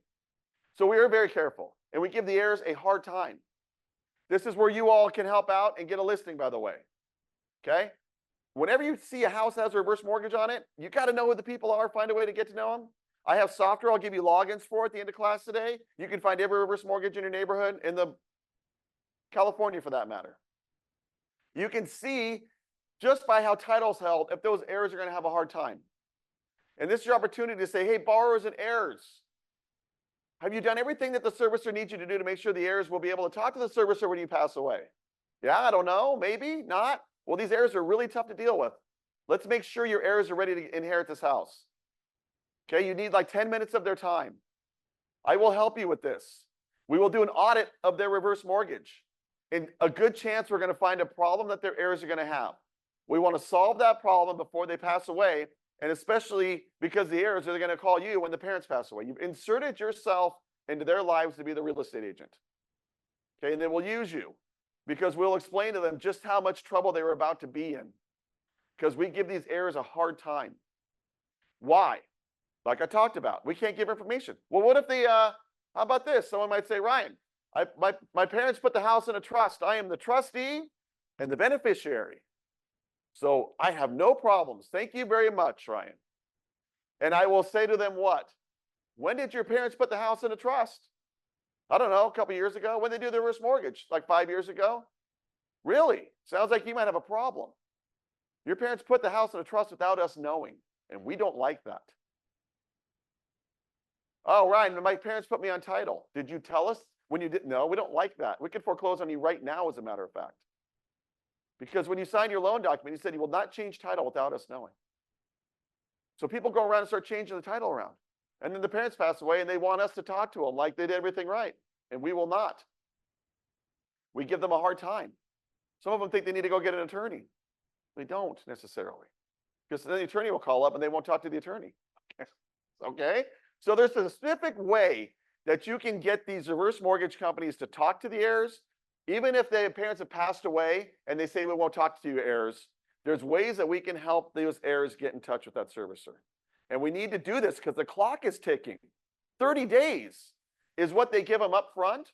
So we are very careful, and we give the heirs a hard time. This is where you all can help out and get a listing, by the way. Okay? Whenever you see a house that has a reverse mortgage on it, you got to know who the people are, find a way to get to know them. I have software I'll give you logins for at the end of class today. You can find every reverse mortgage in your neighborhood, in the California for that matter. You can see just by how title's held, if those heirs are going to have a hard time. And this is your opportunity to say, hey, borrowers and heirs, have you done everything that the servicer needs you to do to make sure the heirs will be able to talk to the servicer when you pass away? Yeah, I don't know, maybe not. Well, these heirs are really tough to deal with. Let's make sure your heirs are ready to inherit this house. Okay, you need like 10 minutes of their time. I will help you with this. We will do an audit of their reverse mortgage. And a good chance we're going to find a problem that their heirs are going to have. We want to solve that problem before they pass away, and especially because the heirs are going to call you when the parents pass away. You've inserted yourself into their lives to be the real estate agent. Okay, and then we'll use you because we'll explain to them just how much trouble they were about to be in. Because we give these heirs a hard time. Why? Like I talked about, we can't give information. Well, what if they, how about this? Someone might say, Ryan, my parents put the house in a trust. I am the trustee and the beneficiary. So I have no problems. Thank you very much, Ryan. And I will say to them what? When did your parents put the house in a trust? I don't know, a couple years ago. When they do the reverse mortgage, like 5 years ago? Really? Sounds like you might have a problem. Your parents put the house in a trust without us knowing, and we don't like that. Oh, Ryan, my parents put me on title. Did you tell us when you didn't know? We don't like that. We could foreclose on you right now, as a matter of fact. Because when you signed your loan document, you said you will not change title without us knowing. So people go around and start changing the title around. And then the parents pass away and they want us to talk to them like they did everything right. And we will not. We give them a hard time. Some of them think they need to go get an attorney. They don't necessarily. Because then the attorney will call up and they won't talk to the attorney. Okay? So there's a specific way that you can get these reverse mortgage companies to talk to the heirs. Even if their parents have passed away and they say we won't talk to you heirs, there's ways that we can help those heirs get in touch with that servicer. And we need to do this because the clock is ticking. 30 days is what they give them up front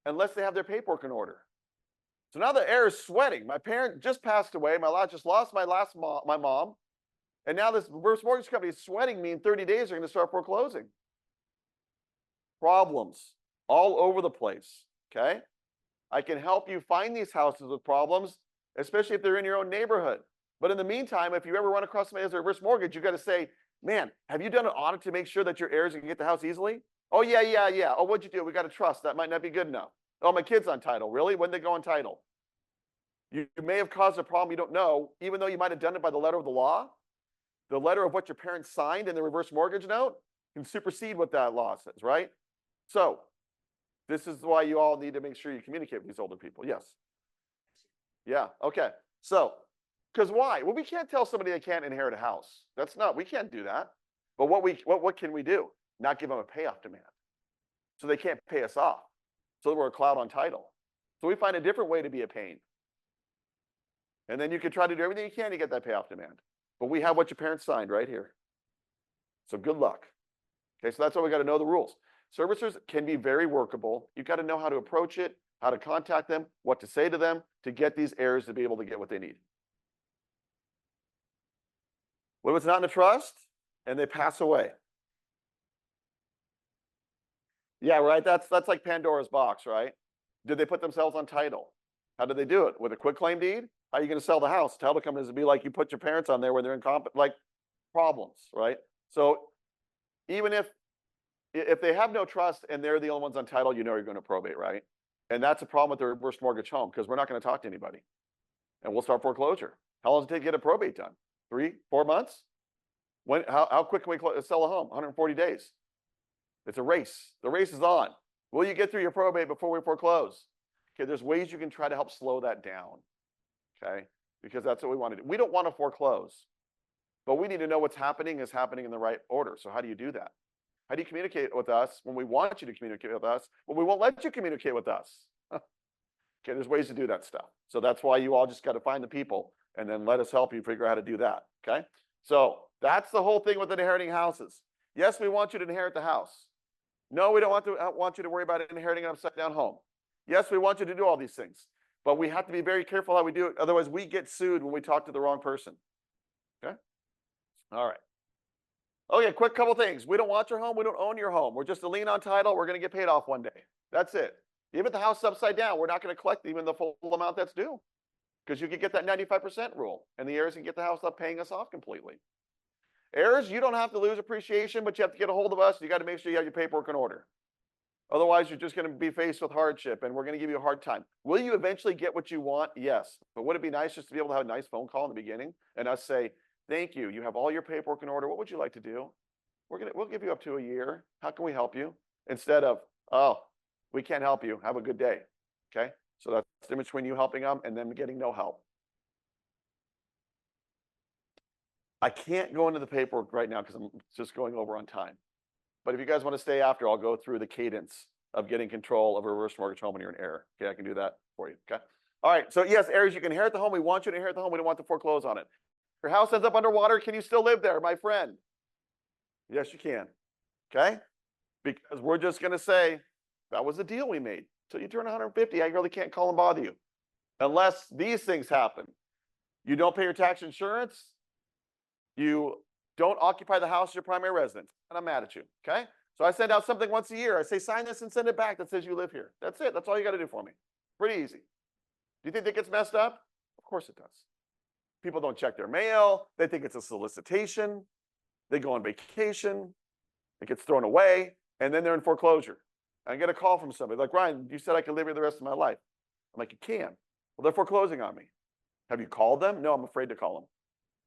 unless they have their paperwork in order. So now the heir is sweating. My parent just passed away. My just lost my mom. And now this reverse mortgage company is sweating me in 30 days they're going to start foreclosing. Problems all over the place, okay? I can help you find these houses with problems, especially if they're in your own neighborhood. But in the meantime, if you ever run across somebody who has a reverse mortgage, you got to say, man, have you done an audit to make sure that your heirs can get the house easily? Oh, yeah. Oh, what'd you do? We got a trust. That might not be good enough. Oh, my kid's on title. Really? When did they go on title? You may have caused a problem you don't know, even though you might have done it by the letter of the law. The letter of what your parents signed in the reverse mortgage note can supersede what that law says, right? So this is why you all need to make sure you communicate with these older people. Yes. Yeah. Okay. So, because why? Well, we can't tell somebody they can't inherit a house. We can't do that. But what can we do? Not give them a payoff demand. So they can't pay us off. So we're a cloud on title. So we find a different way to be a pain. And then you can try to do everything you can to get that payoff demand. But we have what your parents signed right here. So good luck. Okay, so that's why we got to know the rules. Servicers can be very workable. You've got to know how to approach it, how to contact them, what to say to them to get these heirs to be able to get what they need. What if it's not in a trust and they pass away? Yeah, right. That's like Pandora's box, right? Did they put themselves on title? How did they do it? With a quitclaim deed? How are you going to sell the house? Title companies would be like you put your parents on there when they're incompetent, like problems, right? So even if they have no trust and they're the only ones on title, you know you're going to probate, right? And that's a problem with the reverse mortgage home because we're not going to talk to anybody. And we'll start foreclosure. How long does it take to get a probate done? 3, 4 months? How quick can we sell a home? 140 days. It's a race. The race is on. Will you get through your probate before we foreclose? Okay, there's ways you can try to help slow that down. Okay, because that's what we want to do. We don't want to foreclose, but we need to know what's happening is happening in the right order. So how do you do that? How do you communicate with us when we want you to communicate with us, but we won't let you communicate with us? Okay, there's ways to do that stuff. So that's why you all just got to find the people and then let us help you figure out how to do that. Okay, so that's the whole thing with inheriting houses. Yes, we want you to inherit the house. No, we don't want you to worry about inheriting an upside down home. Yes, we want you to do all these things. But we have to be very careful how we do it. Otherwise, we get sued when we talk to the wrong person. Okay? All right. Okay, quick couple things. We don't want your home. We don't own your home. We're just a lien on title. We're going to get paid off one day. That's it. Even if the house is upside down, we're not going to collect even the full amount that's due. because you could get that 95% rule, and the heirs can get the house without paying us off completely. Heirs, you don't have to lose appreciation, but you have to get a hold of us. You got to make sure you have your paperwork in order. Otherwise, you're just going to be faced with hardship, and we're going to give you a hard time. Will you eventually get what you want? Yes. But would it be nice just to be able to have a nice phone call in the beginning and us say, thank you, you have all your paperwork in order. What would you like to do? We'll give you up to a year. How can we help you? Instead of, oh, we can't help you. Have a good day. Okay? So that's the difference between you helping them and them getting no help. I can't go into the paperwork right now because I'm just going over on time. But if you guys want to stay after, I'll go through the cadence of getting control of a reverse mortgage home when you're an heir. Okay, I can do that for you. Okay. All right. So yes, heirs, you can inherit the home. We want you to inherit the home. We don't want to foreclose on it. Your house ends up underwater. Can you still live there, my friend? Yes, you can. Okay. Because we're just going to say that was the deal we made. Till you turn 150, I really can't call and bother you. Unless these things happen. You don't pay your tax insurance. You don't occupy the house as your primary residence. And I'm mad at you. Okay. So I send out something once a year. I say, sign this and send it back that says you live here. That's it. That's all you got to do for me. Pretty easy. Do you think that gets messed up? Of course it does. People don't check their mail. They think it's a solicitation. They go on vacation. It gets thrown away. And then they're in foreclosure. I get a call from somebody like, Ryan, you said I could live here the rest of my life. I'm like, you can. Well, they're foreclosing on me. Have you called them? No, I'm afraid to call them.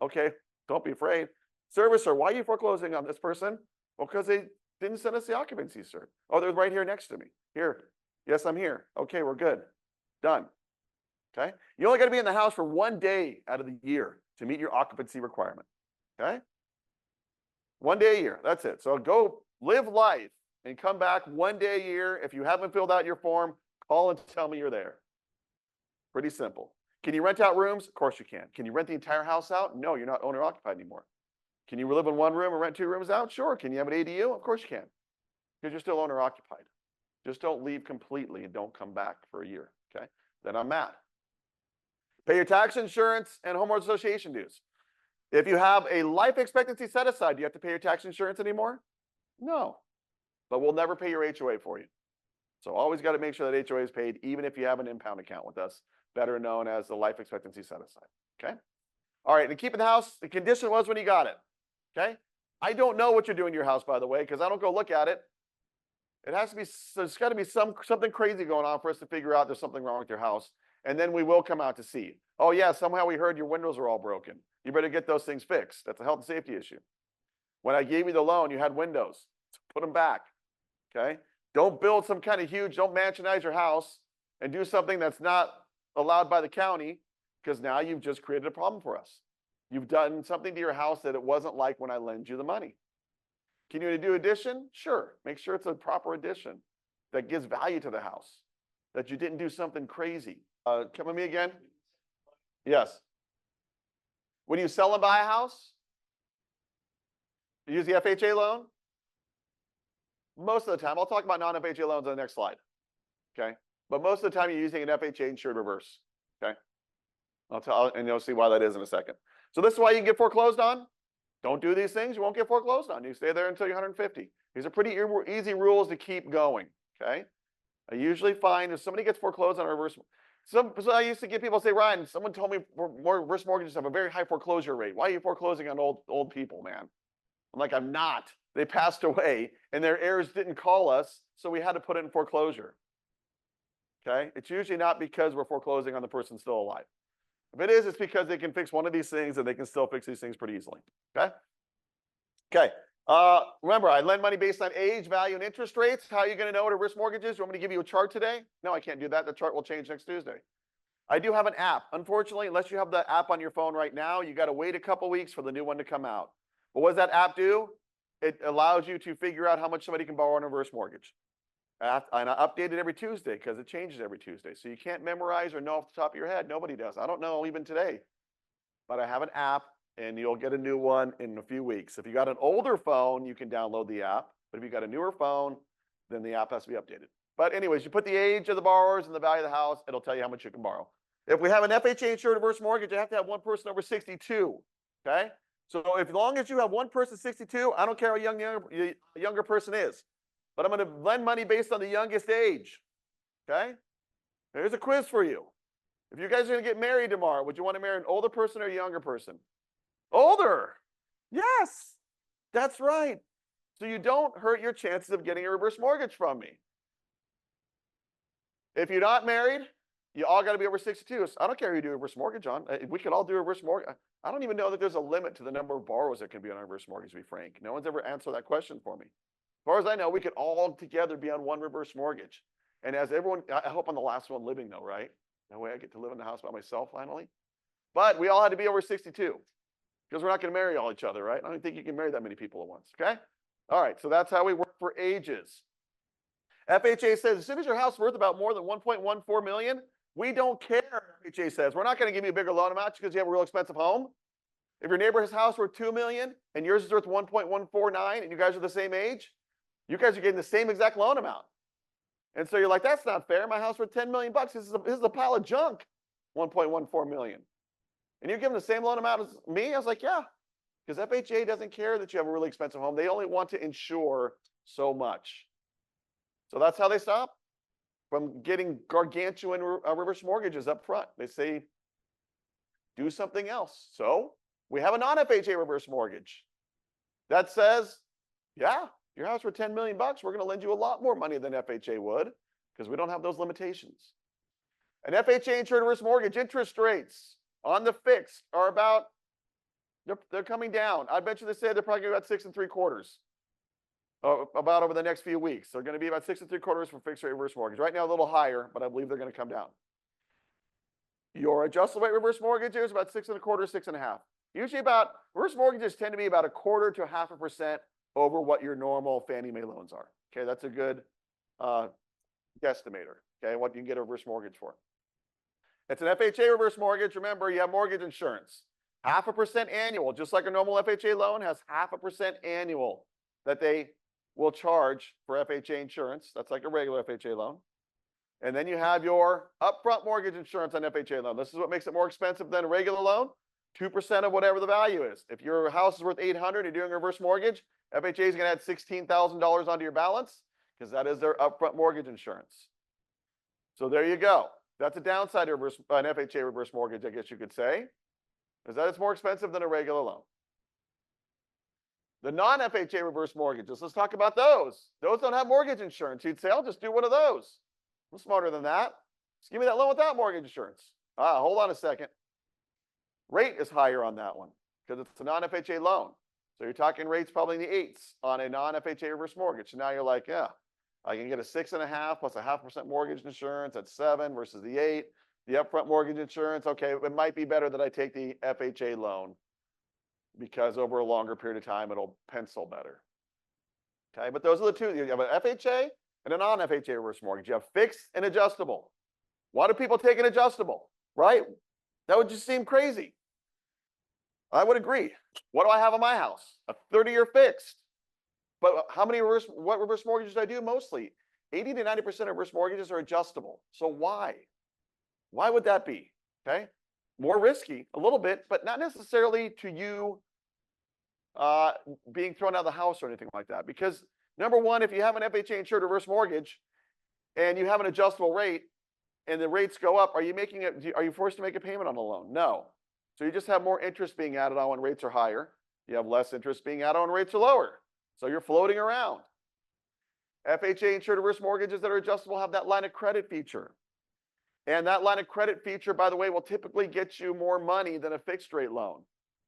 Okay, don't be afraid. Servicer, why are you foreclosing on this person? Well, because they didn't send us the occupancy cert. Oh, they're right here next to me. Here. Yes, I'm here. Okay, we're good. Done. Okay. You only got to be in the house for 1 day out of the year to meet your occupancy requirement. Okay. 1 day a year. That's it. So go live life and come back 1 day a year. If you haven't filled out your form, call and tell me you're there. Pretty simple. Can you rent out rooms? Of course you can. Can you rent the entire house out? No, you're not owner occupied anymore. Can you live in one room and rent 2 rooms out? Sure. Can you have an ADU? Of course you can. Because you're still owner occupied. Just don't leave completely and don't come back for a year. Okay. Then I'm mad. Pay your tax insurance and homeowners association dues. If you have a life expectancy set aside, do you have to pay your tax insurance anymore? No. But we'll never pay your HOA for you. So always got to make sure that HOA is paid, even if you have an impound account with us, better known as the life expectancy set aside. Okay. All right. And keeping the house, the condition was when you got it. Okay. I don't know what you're doing to your house, by the way, because I don't go look at it. It has to be, there's got to be something crazy going on for us to figure out there's something wrong with your house. And then we will come out to see. Oh yeah, somehow we heard your windows are all broken. You better get those things fixed. That's a health and safety issue. When I gave you the loan, you had windows. Put them back. Okay. Don't build some kind of huge, don't mansionize your house and do something that's not allowed by the county, because now you've just created a problem for us. You've done something to your house that it wasn't like when I lend you the money. Can you do addition? Sure. Make sure it's a proper addition that gives value to the house, that you didn't do something crazy. Come with me again? Yes. When you sell and buy a house, you use the FHA loan? Most of the time, I'll talk about non-FHA loans on the next slide. Okay. But most of the time you're using an FHA insured reverse. Okay. And you'll see why that is in a second. So this is why you can get foreclosed on. Don't do these things, you won't get foreclosed on. You stay there until you're 150. These are pretty easy rules to keep going. Okay. I usually find if somebody gets foreclosed on a reverse, so I used to get people say, Ryan, someone told me reverse mortgages have a very high foreclosure rate. Why are you foreclosing on old people, man? I'm like, I'm not. They passed away and their heirs didn't call us, so we had to put it in foreclosure. Okay. It's usually not because we're foreclosing on the person still alive. If it is, it's because they can fix one of these things and they can still fix these things pretty easily. Okay. Okay. Remember, I lend money based on age, value, and interest rates. How are you going to know what a risk mortgage is? You want me to give you a chart today? No, I can't do that. The chart will change next Tuesday. I do have an app. Unfortunately, unless you have the app on your phone right now, you got to wait a couple weeks for the new one to come out. But what does that app do? It allows you to figure out how much somebody can borrow on a reverse mortgage. And I update it every Tuesday because it changes every Tuesday. So you can't memorize or know off the top of your head. Nobody does. I don't know even today. But I have an app, and you'll get a new one in a few weeks. If you got an older phone, you can download the app. But if you got a newer phone, then the app has to be updated. But anyways, you put the age of the borrowers and the value of the house. It'll tell you how much you can borrow. If we have an FHA insured reverse mortgage, you have to have one person over 62. Okay? So as long as you have one person 62, I don't care how young a younger person is. But I'm going to lend money based on the youngest age. Okay? Here's a quiz for you. If you guys are gonna get married tomorrow, would you want to marry an older person or a younger person? Older. Yes, that's right. So you don't hurt your chances of getting a reverse mortgage from me. If you're not married, you all got to be over 62. So I don't care who you do a reverse mortgage on. We could all do a reverse mortgage. I don't even know that there's a limit to the number of borrowers that can be on a reverse mortgage, to be frank. No one's ever answered that question for me. As far as I know, we could all together be on one reverse mortgage. And as everyone, I hope I'm the last one living though, right? That way I get to live in the house by myself finally. But we all had to be over 62 because we're not going to marry all each other, right? I don't think you can marry that many people at once, okay? All right, so that's how we work for ages. FHA says as soon as your house is worth about more than 1.14 million, we don't care. FHA says we're not going to give you a bigger loan amount because you have a real expensive home. If your neighbor's house worth 2 million and yours is worth 1.149 and you guys are the same age, you guys are getting the same exact loan amount. And so you're like, that's not fair. My house worth 10 million bucks. This is a pile of junk, 1.14 million. And you're giving the same loan amount as me? I was like, yeah, because FHA doesn't care that you have a really expensive home. They only want to insure so much. So that's how they stop from getting gargantuan reverse mortgages up front. They say, do something else. So we have a non-FHA reverse mortgage that says, yeah, your house for 10 million bucks, we're going to lend you a lot more money than FHA would because we don't have those limitations. An FHA insured reverse mortgage interest rates on the fixed are about, they're coming down. I bet you they said they're probably going to be about 6.75%. About over the next few weeks. They're going to be about 6.75% for fixed rate reverse mortgage. Right now, a little higher, but I believe they're going to come down. Your adjustable rate reverse mortgage is about 6.25%, 6.5%. Usually reverse mortgages tend to be about 1/4 to 0.5% over what your normal Fannie Mae loans are. Okay, that's a good guesstimator. Okay, what you can get a reverse mortgage for. It's an FHA reverse mortgage. Remember, you have mortgage insurance. 0.5% annual, just like a normal FHA loan has 0.5% annual that they will charge for FHA insurance. That's like a regular FHA loan. And then you have your upfront mortgage insurance on FHA loan. This is what makes it more expensive than a regular loan. 2% of whatever the value is. If your house is worth $800, you're doing a reverse mortgage, FHA is going to add $16,000 onto your balance because that is their upfront mortgage insurance. So there you go. That's a downside of an FHA reverse mortgage, I guess you could say, is that it's more expensive than a regular loan. The non-FHA reverse mortgages, let's talk about those. Those don't have mortgage insurance. You'd say, I'll just do one of those. I'm smarter than that. Just give me that loan without mortgage insurance. Hold on a second. Rate is higher on that one because it's a non-FHA loan. So you're talking rates probably in the 8s on a non-FHA reverse mortgage. So now you're like, yeah, I can get a 6.5 plus a 0.5% mortgage insurance at 7 versus the 8. The upfront mortgage insurance, okay, it might be better that I take the FHA loan because over a longer period of time, it'll pencil better. Okay, but those are the two. You have an FHA and a non-FHA reverse mortgage. You have fixed and adjustable. Why do people take an adjustable, right? That would just seem crazy. I would agree. What do I have on my house? A 30-year fixed. But what reverse mortgages do I do? Mostly 80 to 90% of reverse mortgages are adjustable. So why? Why would that be? Okay, more risky a little bit, but not necessarily to you being thrown out of the house or anything like that. Because number one, if you have an FHA insured reverse mortgage and you have an adjustable rate and the rates go up, are you forced to make a payment on the loan? No. So you just have more interest being added on when rates are higher. You have less interest being added on when rates are lower. So you're floating around. FHA insured reverse mortgages that are adjustable have that line of credit feature. And that line of credit feature, by the way, will typically get you more money than a fixed rate loan.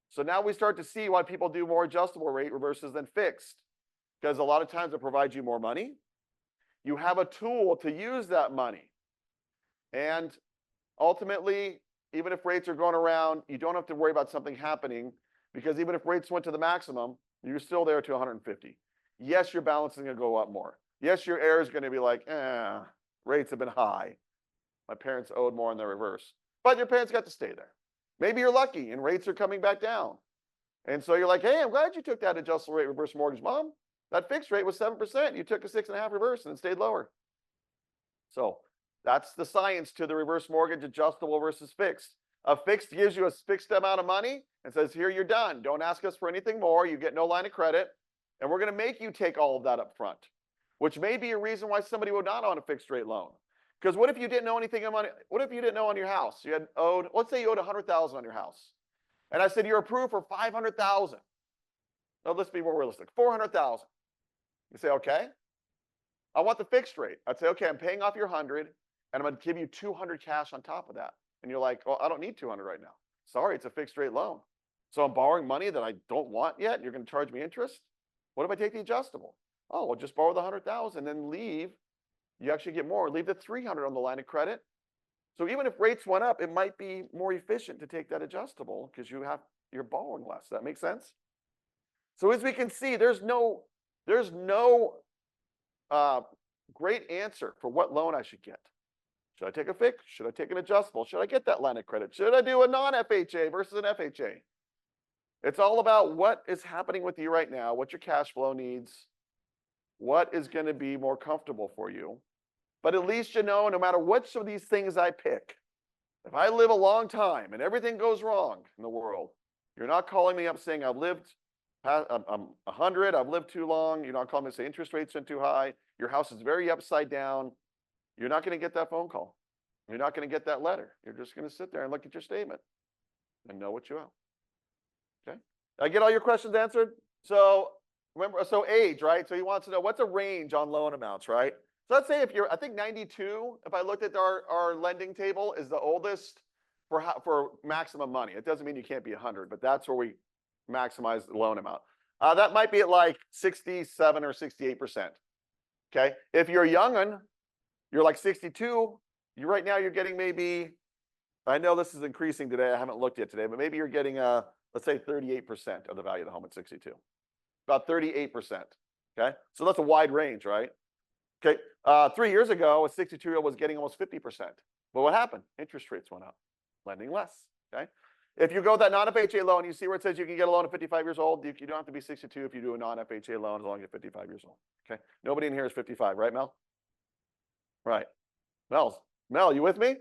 So now we start to see why people do more adjustable rate reverses than fixed. Because a lot of times it provides you more money. You have a tool to use that money. And ultimately, even if rates are going around, you don't have to worry about something happening because even if rates went to the maximum, you're still there to 150. Yes, your balance is going to go up more. Yes, your heir is going to be like, rates have been high. My parents owed more in the reverse. But your parents got to stay there. Maybe you're lucky and rates are coming back down. And so you're like, hey, I'm glad you took that adjustable rate reverse mortgage, Mom. That fixed rate was 7%. You took a 6.5 reverse and it stayed lower. So that's the science to the reverse mortgage adjustable versus fixed. A fixed gives you a fixed amount of money and says, here, you're done. Don't ask us for anything more. You get no line of credit. And we're going to make you take all of that up front, which may be a reason why somebody would not own a fixed rate loan. Because what if you didn't know anything on it? What if you didn't know on your house? You had owed, let's say you owed 100,000 on your house. And I said, you're approved for 500,000. No, let's be more realistic, 400,000. You say, okay. I want the fixed rate. I'd say, okay, I'm paying off your 100 and I'm going to give you 200 cash on top of that. And you're like, well, I don't need 200 right now. Sorry, it's a fixed rate loan. So I'm borrowing money that I don't want yet. And you're going to charge me interest. What if I take the adjustable? Oh, well, just borrow the 100,000 and then leave. You actually get more. Leave the 300 on the line of credit. So even if rates went up, it might be more efficient to take that adjustable because you're borrowing less. Does that make sense? So as we can see, there's no great answer for what loan I should get. Should I take a fix? Should I take an adjustable? Should I get that line of credit? Should I do a non-FHA versus an FHA? It's all about what is happening with you right now, what your cash flow needs, what is going to be more comfortable for you. But at least you know, no matter which of these things I pick, if I live a long time and everything goes wrong in the world, you're not calling me up saying I'm 100, I've lived too long. You're not calling me and say interest rates are too high. Your house is very upside down. You're not going to get that phone call. You're not going to get that letter. You're just going to sit there and look at your statement and know what you owe. Okay. Did I get all your questions answered? So remember, so age, right? So he wants to know what's a range on loan amounts, right? So let's say if you're, I think 92, if I looked at our lending table, is the oldest for maximum money. It doesn't mean you can't be 100, but that's where we maximize the loan amount. That might be at like 67 or 68%. Okay. If you're young'un, you're like 62, right now you're getting maybe, I know this is increasing today, I haven't looked yet today, but maybe you're getting let's say 38% of the value of the home at 62. About 38%. Okay. So that's a wide range, right? Okay. 3 years ago, a 62-year-old was getting almost 50%. But what happened? Interest rates went up, lending less. Okay. If you go that non-FHA loan, you see where it says you can get a loan at 55 years old. You don't have to be 62 if you do a non-FHA loan as long as you're 55 years old. Okay. Nobody in here is 55, right, Mel? Right. Mel, you with me?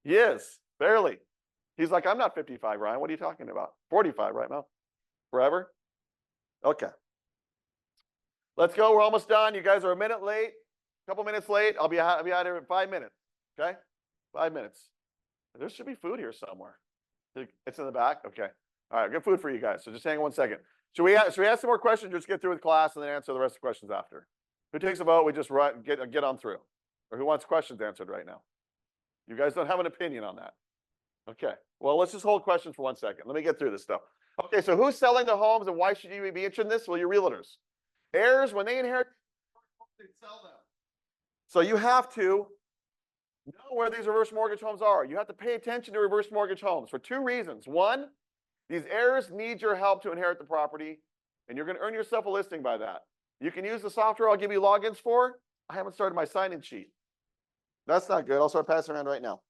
He is, barely. He's like, I'm not 55, Ryan. What are you talking about? 45, right, Mel? Forever? Okay. Let's go. We're almost done. You guys are a minute late, a couple minutes late. I'll be out here in 5 minutes. Okay? 5 minutes. There should be food here somewhere. It's in the back? Okay. All right, good food for you guys. So just hang on 1 second. Should we ask some more questions or just get through with class and then answer the rest of the questions after? Who takes a vote? We just get on through. Or who wants questions answered right now? You guys don't have an opinion on that. Okay. Well, let's just hold questions for 1 second. Let me get through this stuff. Okay, so who's selling the homes and why should you be interested in this? Well, your realtors. Heirs, when they inherit, they sell them. So you have to know where these reverse mortgage homes are. You have to pay attention to reverse mortgage homes for 2 reasons. One, these heirs need your help to inherit the property, and you're going to earn yourself a listing by that. You can use the software I'll give you logins for. I haven't started my sign-in sheet. That's not good. I'll start passing around right now.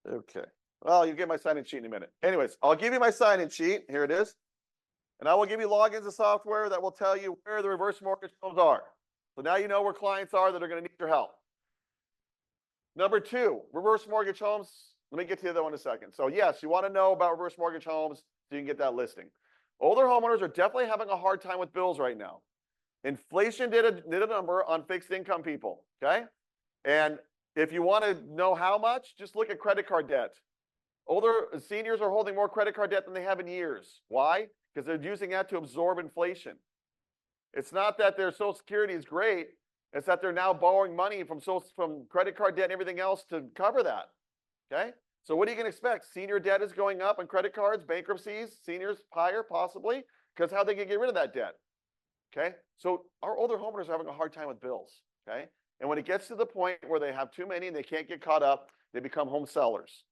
Okay. Well, you get my sign-in sheet in a minute. Anyways, I'll give you my sign-in sheet. Here it is. And I will give you logins to software that will tell you where the reverse mortgage homes are. So now you know where clients are that are going to need your help. Number 2, reverse mortgage homes. Let me get to the other one in a second. So yes, you want to know about reverse mortgage homes so you can get that listing. Older homeowners are definitely having a hard time with bills right now. Inflation did a number on fixed income people, okay? And if you want to know how much, just look at credit card debt. Older seniors are holding more credit card debt than they have in years. Why? Because they're using that to absorb inflation. It's not that their Social Security is great. It's that they're now borrowing money from credit card debt and everything else to cover that. Okay? So what are you going to expect? Senior debt is going up on credit cards, bankruptcies, seniors higher possibly, because how they can get rid of that debt. Okay? So our older homeowners are having a hard time with bills. Okay? And when it gets to the point where they have too many and they can't get caught up, they become home sellers.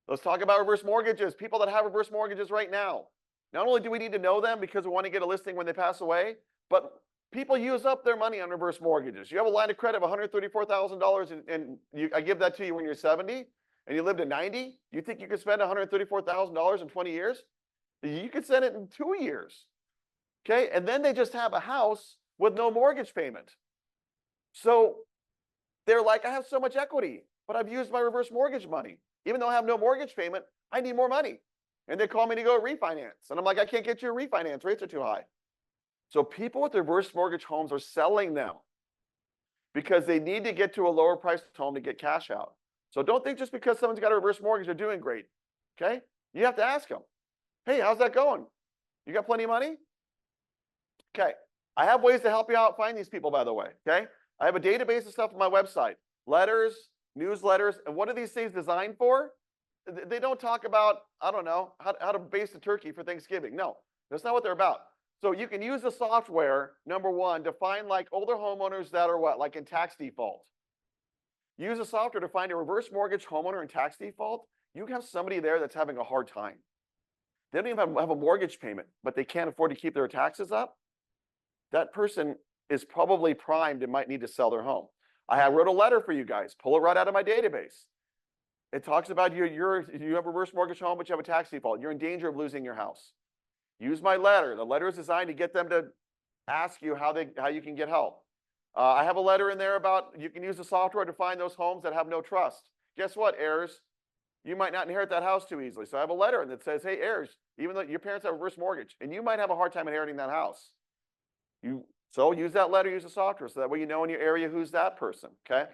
Let's talk about reverse mortgages. People that have reverse mortgages right now. Not only do we need to know them because we want to get a listing when they pass away, but people use up their money on reverse mortgages. You have a line of credit of $134,000 and I give that to you when you're 70 and you live to 90. You think you could spend $134,000 in 20 years? You could spend it in 2 years. Okay, and then they just have a house with no mortgage payment. So they're like, I have so much equity, but I've used my reverse mortgage money. Even though I have no mortgage payment, I need more money. And they call me to go refinance. And I'm like, I can't get you a refinance. Rates are too high. So people with reverse mortgage homes are selling them because they need to get to a lower priced home to get cash out. So don't think just because someone's got a reverse mortgage, they're doing great. Okay? You have to ask them, hey, how's that going? You got plenty of money? Okay. I have ways to help you out find these people, by the way. Okay? I have a database of stuff on my website, letters, newsletters. And what are these things designed for? They don't talk about, I don't know, how to baste a turkey for Thanksgiving. No, that's not what they're about. So you can use the software, number one, to find like older homeowners that are what, like in tax default. Use the software to find a reverse mortgage homeowner in tax default. You have somebody there that's having a hard time. They don't even have a mortgage payment, but they can't afford to keep their taxes up. That person is probably primed and might need to sell their home. I wrote a letter for you guys. Pull it right out of my database. It talks about you have a reverse mortgage home, but you have a tax default. You're in danger of losing your house. Use my letter. The letter is designed to get them to ask you how you can get help. I have a letter in there about you can use the software to find those homes that have no trust. Guess what, heirs? You might not inherit that house too easily. So I have a letter that says, hey, heirs, even though your parents have a reverse mortgage, and you might have a hard time inheriting that house. So use that letter, use the software, so that way you know in your area who's that person, okay?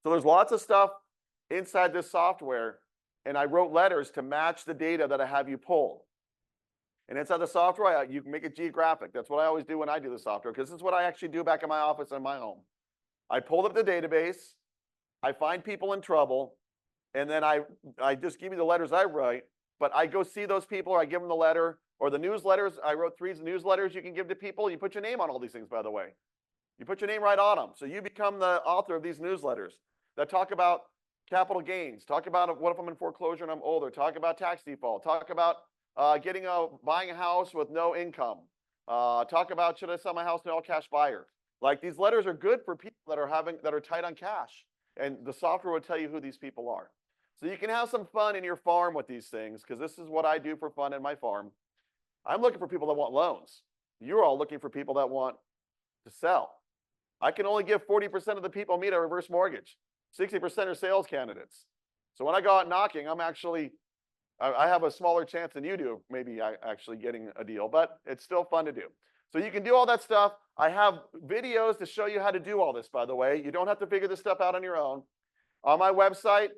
So there's lots of stuff inside this software, and I wrote letters to match the data that I have you pull. And inside the software, you can make it geographic. That's what I always do when I do the software, because this is what I actually do back in my office in my home. I pull up the database, I find people in trouble, and then I just give you the letters I write, but I go see those people, or I give them the letter, or the newsletters. I wrote 3 newsletters you can give to people. You put your name on all these things, by the way. You put your name right on them. So you become the author of these newsletters that talk about capital gains, talk about what if I'm in foreclosure and I'm older, talk about tax default, talk about buying a house with no income, talk about should I sell my house to an all-cash buyer. Like, these letters are good for people that are tight on cash, and the software will tell you who these people are. So you can have some fun in your farm with these things, because this is what I do for fun in my farm. I'm looking for people that want loans. You're all looking for people that want to sell. I can only give 40% of the people I meet a reverse mortgage. 60% are sales candidates. So when I go out knocking, I have a smaller chance than you do, maybe actually getting a deal, but it's still fun to do. So you can do all that stuff. I have videos to show you how to do all this, by the way. You don't have to figure this stuff out on your own. On my website,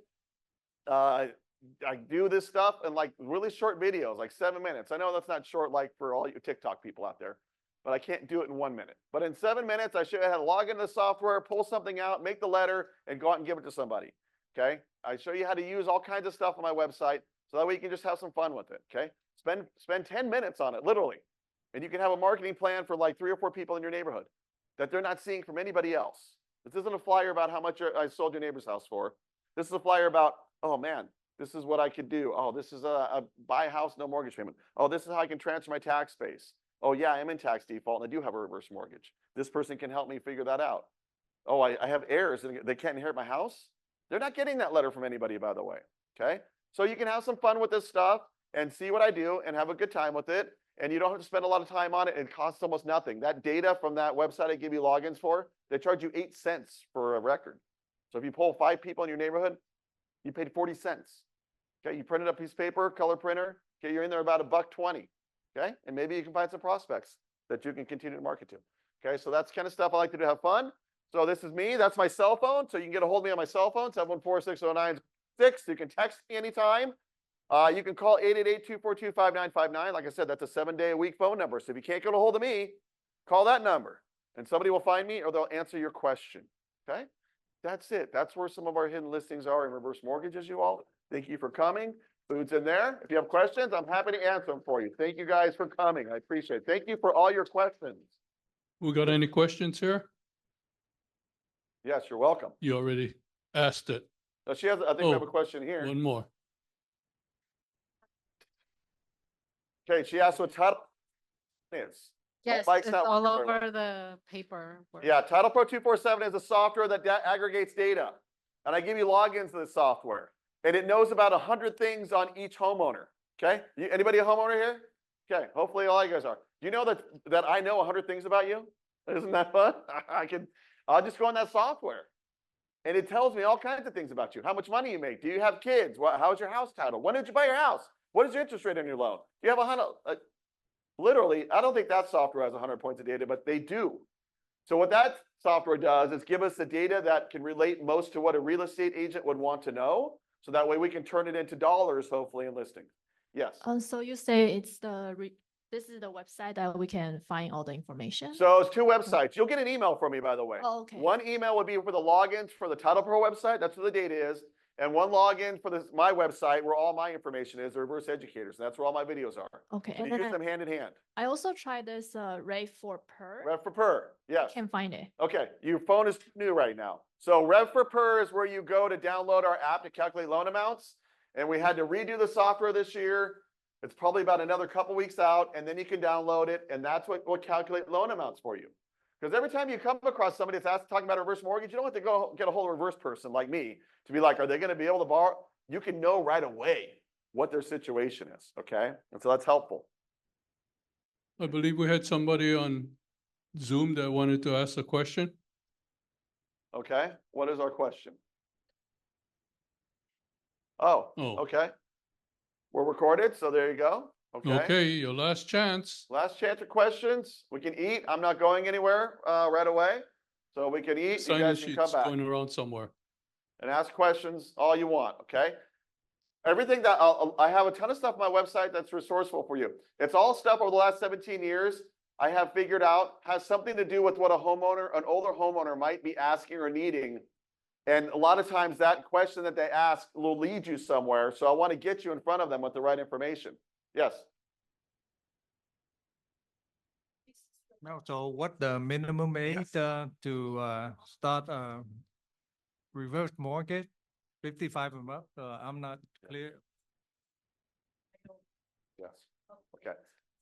I do this stuff in like really short videos, like 7 minutes. I know that's not short like for all you TikTok people out there, but I can't do it in 1 minute. But in 7 minutes, I show you how to log into the software, pull something out, make the letter, and go out and give it to somebody, okay? I show you how to use all kinds of stuff on my website, so that way you can just have some fun with it, okay? Spend 10 minutes on it, literally. And you can have a marketing plan for like 3 or 4 people in your neighborhood that they're not seeing from anybody else. This isn't a flyer about how much I sold your neighbor's house for. This is a flyer about, oh man, this is what I could do. Oh, this is a buy a house, no mortgage payment. Oh, this is how I can transfer my tax base. Oh yeah, I'm in tax default and I do have a reverse mortgage. This person can help me figure that out. Oh, I have heirs and they can't inherit my house. They're not getting that letter from anybody, by the way, okay? So you can have some fun with this stuff and see what I do and have a good time with it. And you don't have to spend a lot of time on it. It costs almost nothing. That data from that website I give you logins for, they charge you 8 cents for a record. So if you poll 5 people in your neighborhood, you paid 40 cents. Okay, you printed up a piece of paper, color printer. Okay, you're in there about $1.20. Okay, and maybe you can find some prospects that you can continue to market to. Okay, so that's kind of stuff I like to do, have fun. So this is me. That's my cell phone. So you can get a hold of me on my cell phone, 714-609-6. You can text me anytime. You can call 888-242-5959. Like I said, that's a 7-day-a-week phone number. So if you can't get a hold of me, call that number, and somebody will find me or they'll answer your question. Okay, that's it. That's where some of our hidden listings are in reverse mortgages, you all. Thank you for coming. Food's in there. If you have questions, I'm happy to answer them for you. Thank you guys for coming. I appreciate it. Thank you for all your questions. We got any questions here? Yes, you're welcome. You already asked it. Now I think we have a question here. One more. Okay, she asked what title is. Yes, Mike's it's not all working very over the paper. Yeah, Title Pro 247 is a software that aggregates data. And I give you logins to the software. And it knows about 100 things on each homeowner. Okay? Anybody a homeowner here? Okay, hopefully all you guys are. Do you know that I know 100 things about you? Isn't that fun? I'll just go in that software. And it tells me all kinds of things about you. How much money you make? Do you have kids? How's your house title? When did you buy your house? What is your interest rate on your loan? Do you have literally, I don't think that software has 100 points of data, but they do. So what that software does is give us the data that can relate most to what a real estate agent would want to know. So that way we can turn it into dollars, hopefully, in listings. Yes. So you say it's this is the website that we can find all the information? So it's two websites. You'll get an email from me, by the way. Oh, okay. One email would be for the logins for the Title Pro website. That's where the data is. And one login for my website where all my information is, the Reverse Educators. And that's where all my videos are. Okay, So and you use then them hand in hand. I also tried this Rev for Per. Rev for Per, yes. Can't find it. Okay, your phone is new right now. So Rev for Per is where you go to download our app to calculate loan amounts. And we had to redo the software this year. It's probably about another couple weeks out, and then you can download it, and that's what will calculate loan amounts for you. Because every time you come across somebody that's talking about a reverse mortgage, you don't have to go get a whole reverse person like me to be like, are they going to be able to borrow? You can know right away what their situation is, okay? And so that's helpful. I believe we had somebody on Zoom that wanted to ask a question. Okay, what is our question? Oh, Oh. okay. We're recorded, so there you go. Okay. Okay, your last chance. Last chance for questions. We can eat. I'm not going anywhere right away. So we can eat. You Sign-in guys can come sheets back going around somewhere. and ask questions all you want, okay? Everything that I have a ton of stuff on my website that's resourceful for you. It's all stuff over the last 17 years I have figured out has something to do with what a homeowner, an older homeowner might be asking or needing. And a lot of times that question that they ask will lead you somewhere. So I want to get you in front of them with the right information. Yes. Now, so what the minimum age to start a reverse mortgage? 55 and up. I'm not clear. Yes. Okay.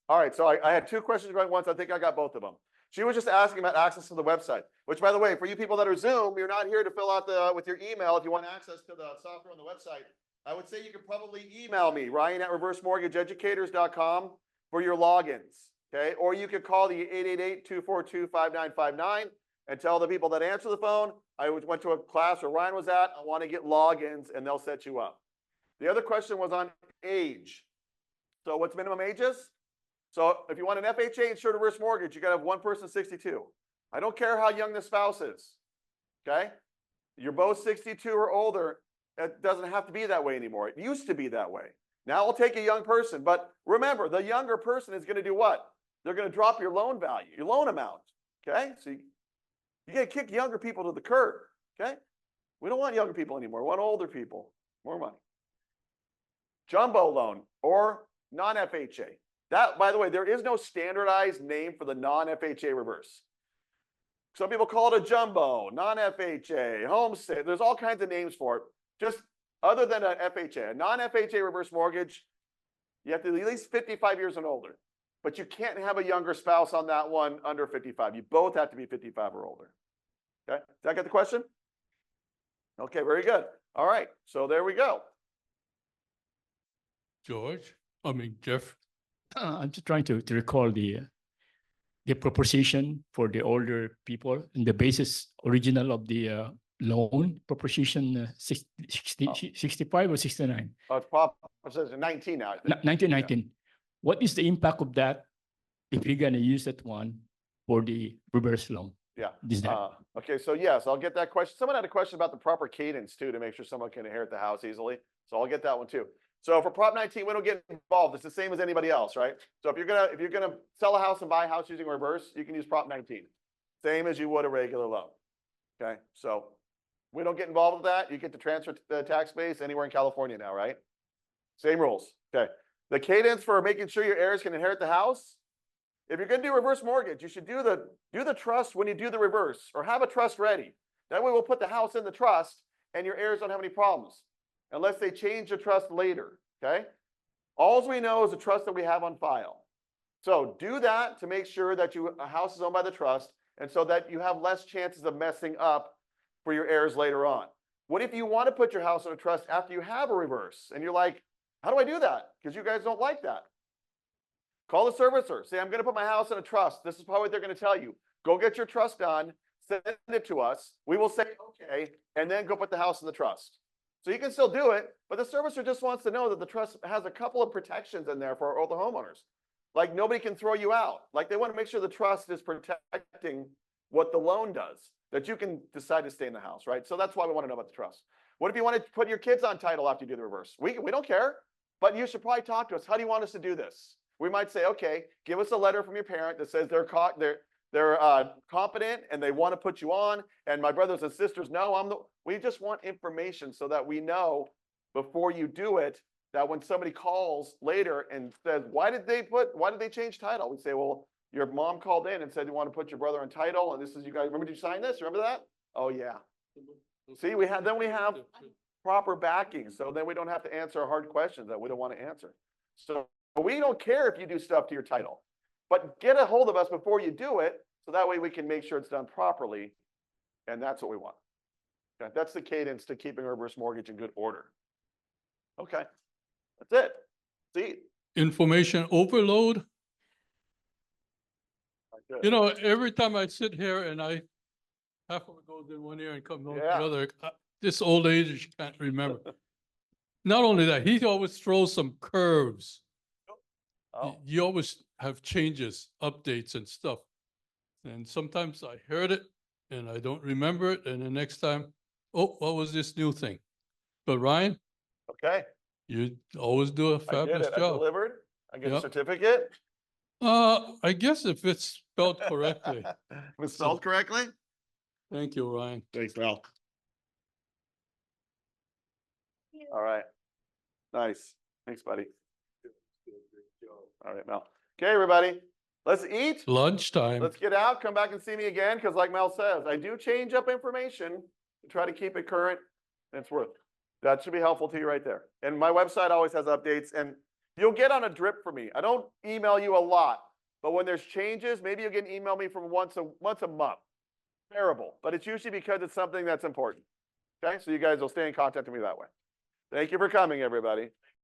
All right. So I had two questions going once. I think I got both of them. She was just asking about access to the website, which, by the way, for you people that are Zoom, you're not here to fill out with your email. If you want access to the software on the website, I would say you could probably email me, Ryan@reversemortgageeducators.com for your logins. Okay. Or you could call the 888-242-5959 and tell the people that answer the phone, I went to a class where Ryan was at, I want to get logins, and they'll set you up. The other question was on age. So what's minimum ages? So if you want an FHA insured reverse mortgage, you got to have one person 62. I don't care how young the spouse is. Okay. You're both 62 or older. It doesn't have to be that way anymore. It used to be that way. Now I'll take a young person, but remember, the younger person is going to do what? They're going to drop your loan value, your loan amount. Okay. So you got to kick younger people to the curb. Okay. We don't want younger people anymore. We want older people, more money. Jumbo loan or non-FHA. That, by the way, there is no standardized name for the non-FHA reverse. Some people call it a jumbo, non-FHA, homestead. There's all kinds of names for it. Just other than an FHA, a non-FHA reverse mortgage, you have to be at least 55 years and older. But you can't have a younger spouse on that one under 55. You both have to be 55 or older. Okay, did that get the question? Okay, very good. All right, so there we go. Jeff. I'm just trying to recall the proposition for the older people and the basis original of the loan proposition 65 or 69? It's proposition 19 now. 1919. Yeah. What is the impact of that if you're going to use that one for the reverse loan? Yeah. Okay, so yes, I'll get that question. Someone had a question about the proper cadence too, to make sure someone can inherit the house easily. So I'll get that one too. So for Prop 19, we don't get involved. It's the same as anybody else, right? So if you're gonna sell a house and buy a house using reverse, you can use Prop 19, same as you would a regular loan. Okay, so we don't get involved with that. You get to transfer the tax base anywhere in California now, right? Same rules. Okay. The cadence for making sure your heirs can inherit the house. If you're gonna do reverse mortgage, you should do the trust when you do the reverse, or have a trust ready. That way we'll put the house in the trust and your heirs don't have any problems, unless they change the trust later, okay? All we know is the trust that we have on file. So do that to make sure that a house is owned by the trust, and so that you have less chances of messing up for your heirs later on. What if you want to put your house in a trust after you have a reverse, and you're like, how do I do that? Because you guys don't like that. Call the servicer. Say, I'm going to put my house in a trust. This is probably what they're going to tell you. Go get your trust done. Send it to us. We will say, okay, and then go put the house in the trust. So you can still do it, but the servicer just wants to know that the trust has a couple of protections in there for all the homeowners. Like nobody can throw you out. Like they want to make sure the trust is protecting what the loan does, that you can decide to stay in the house, right? So that's why we want to know about the trust. What if you want to put your kids on title after you do the reverse? We don't care, but you should probably talk to us. How do you want us to do this? We might say, okay, give us a letter from your parent that says they're competent and they want to put you on. And my brothers and sisters know we just want information so that we know before you do it, that when somebody calls later and says, why did they change title? We say, well, your mom called in and said you want to put your brother on title. And this is, you guys, remember, did you sign this? Remember that? Oh yeah. See, we have proper backing. So then we don't have to answer hard questions that we don't want to answer. So we don't care if you do stuff to your title, but get a hold of us before you do it. So that way we can make sure it's done properly. And that's what we want. Okay, that's the cadence to keeping a reverse mortgage in good order. Okay, that's it. See, Information overload. good. You know, every time I sit here and half of it goes in one ear and comes out Yeah. the other, this old age, you can't remember. Not only that, he always throws some curves. Oh, You always have changes, updates and stuff. And sometimes I heard it and I don't remember it. And the next time, oh, what was this new thing? But Ryan, okay. you always do a I did fabulous it. I job. delivered. I get a Yep. certificate. I guess if it's spelled correctly. Was spelled correctly? Thank you, Ryan. Thanks, Mel. All right. Nice. Thanks, buddy. All right, Mel. Okay, everybody, let's eat. Lunchtime. Let's get out. Come back and see me again. Because like Mel says, I do change up information to try to keep it current. And it's worth. That should be helpful to you right there. And my website always has updates. And you'll get on a drip from me. I don't email you a lot. But when there's changes, maybe you can email me from once a month. Terrible. But it's usually because it's something that's important. Okay, so you guys will stay in contact with me that way. Thank you for coming, everybody.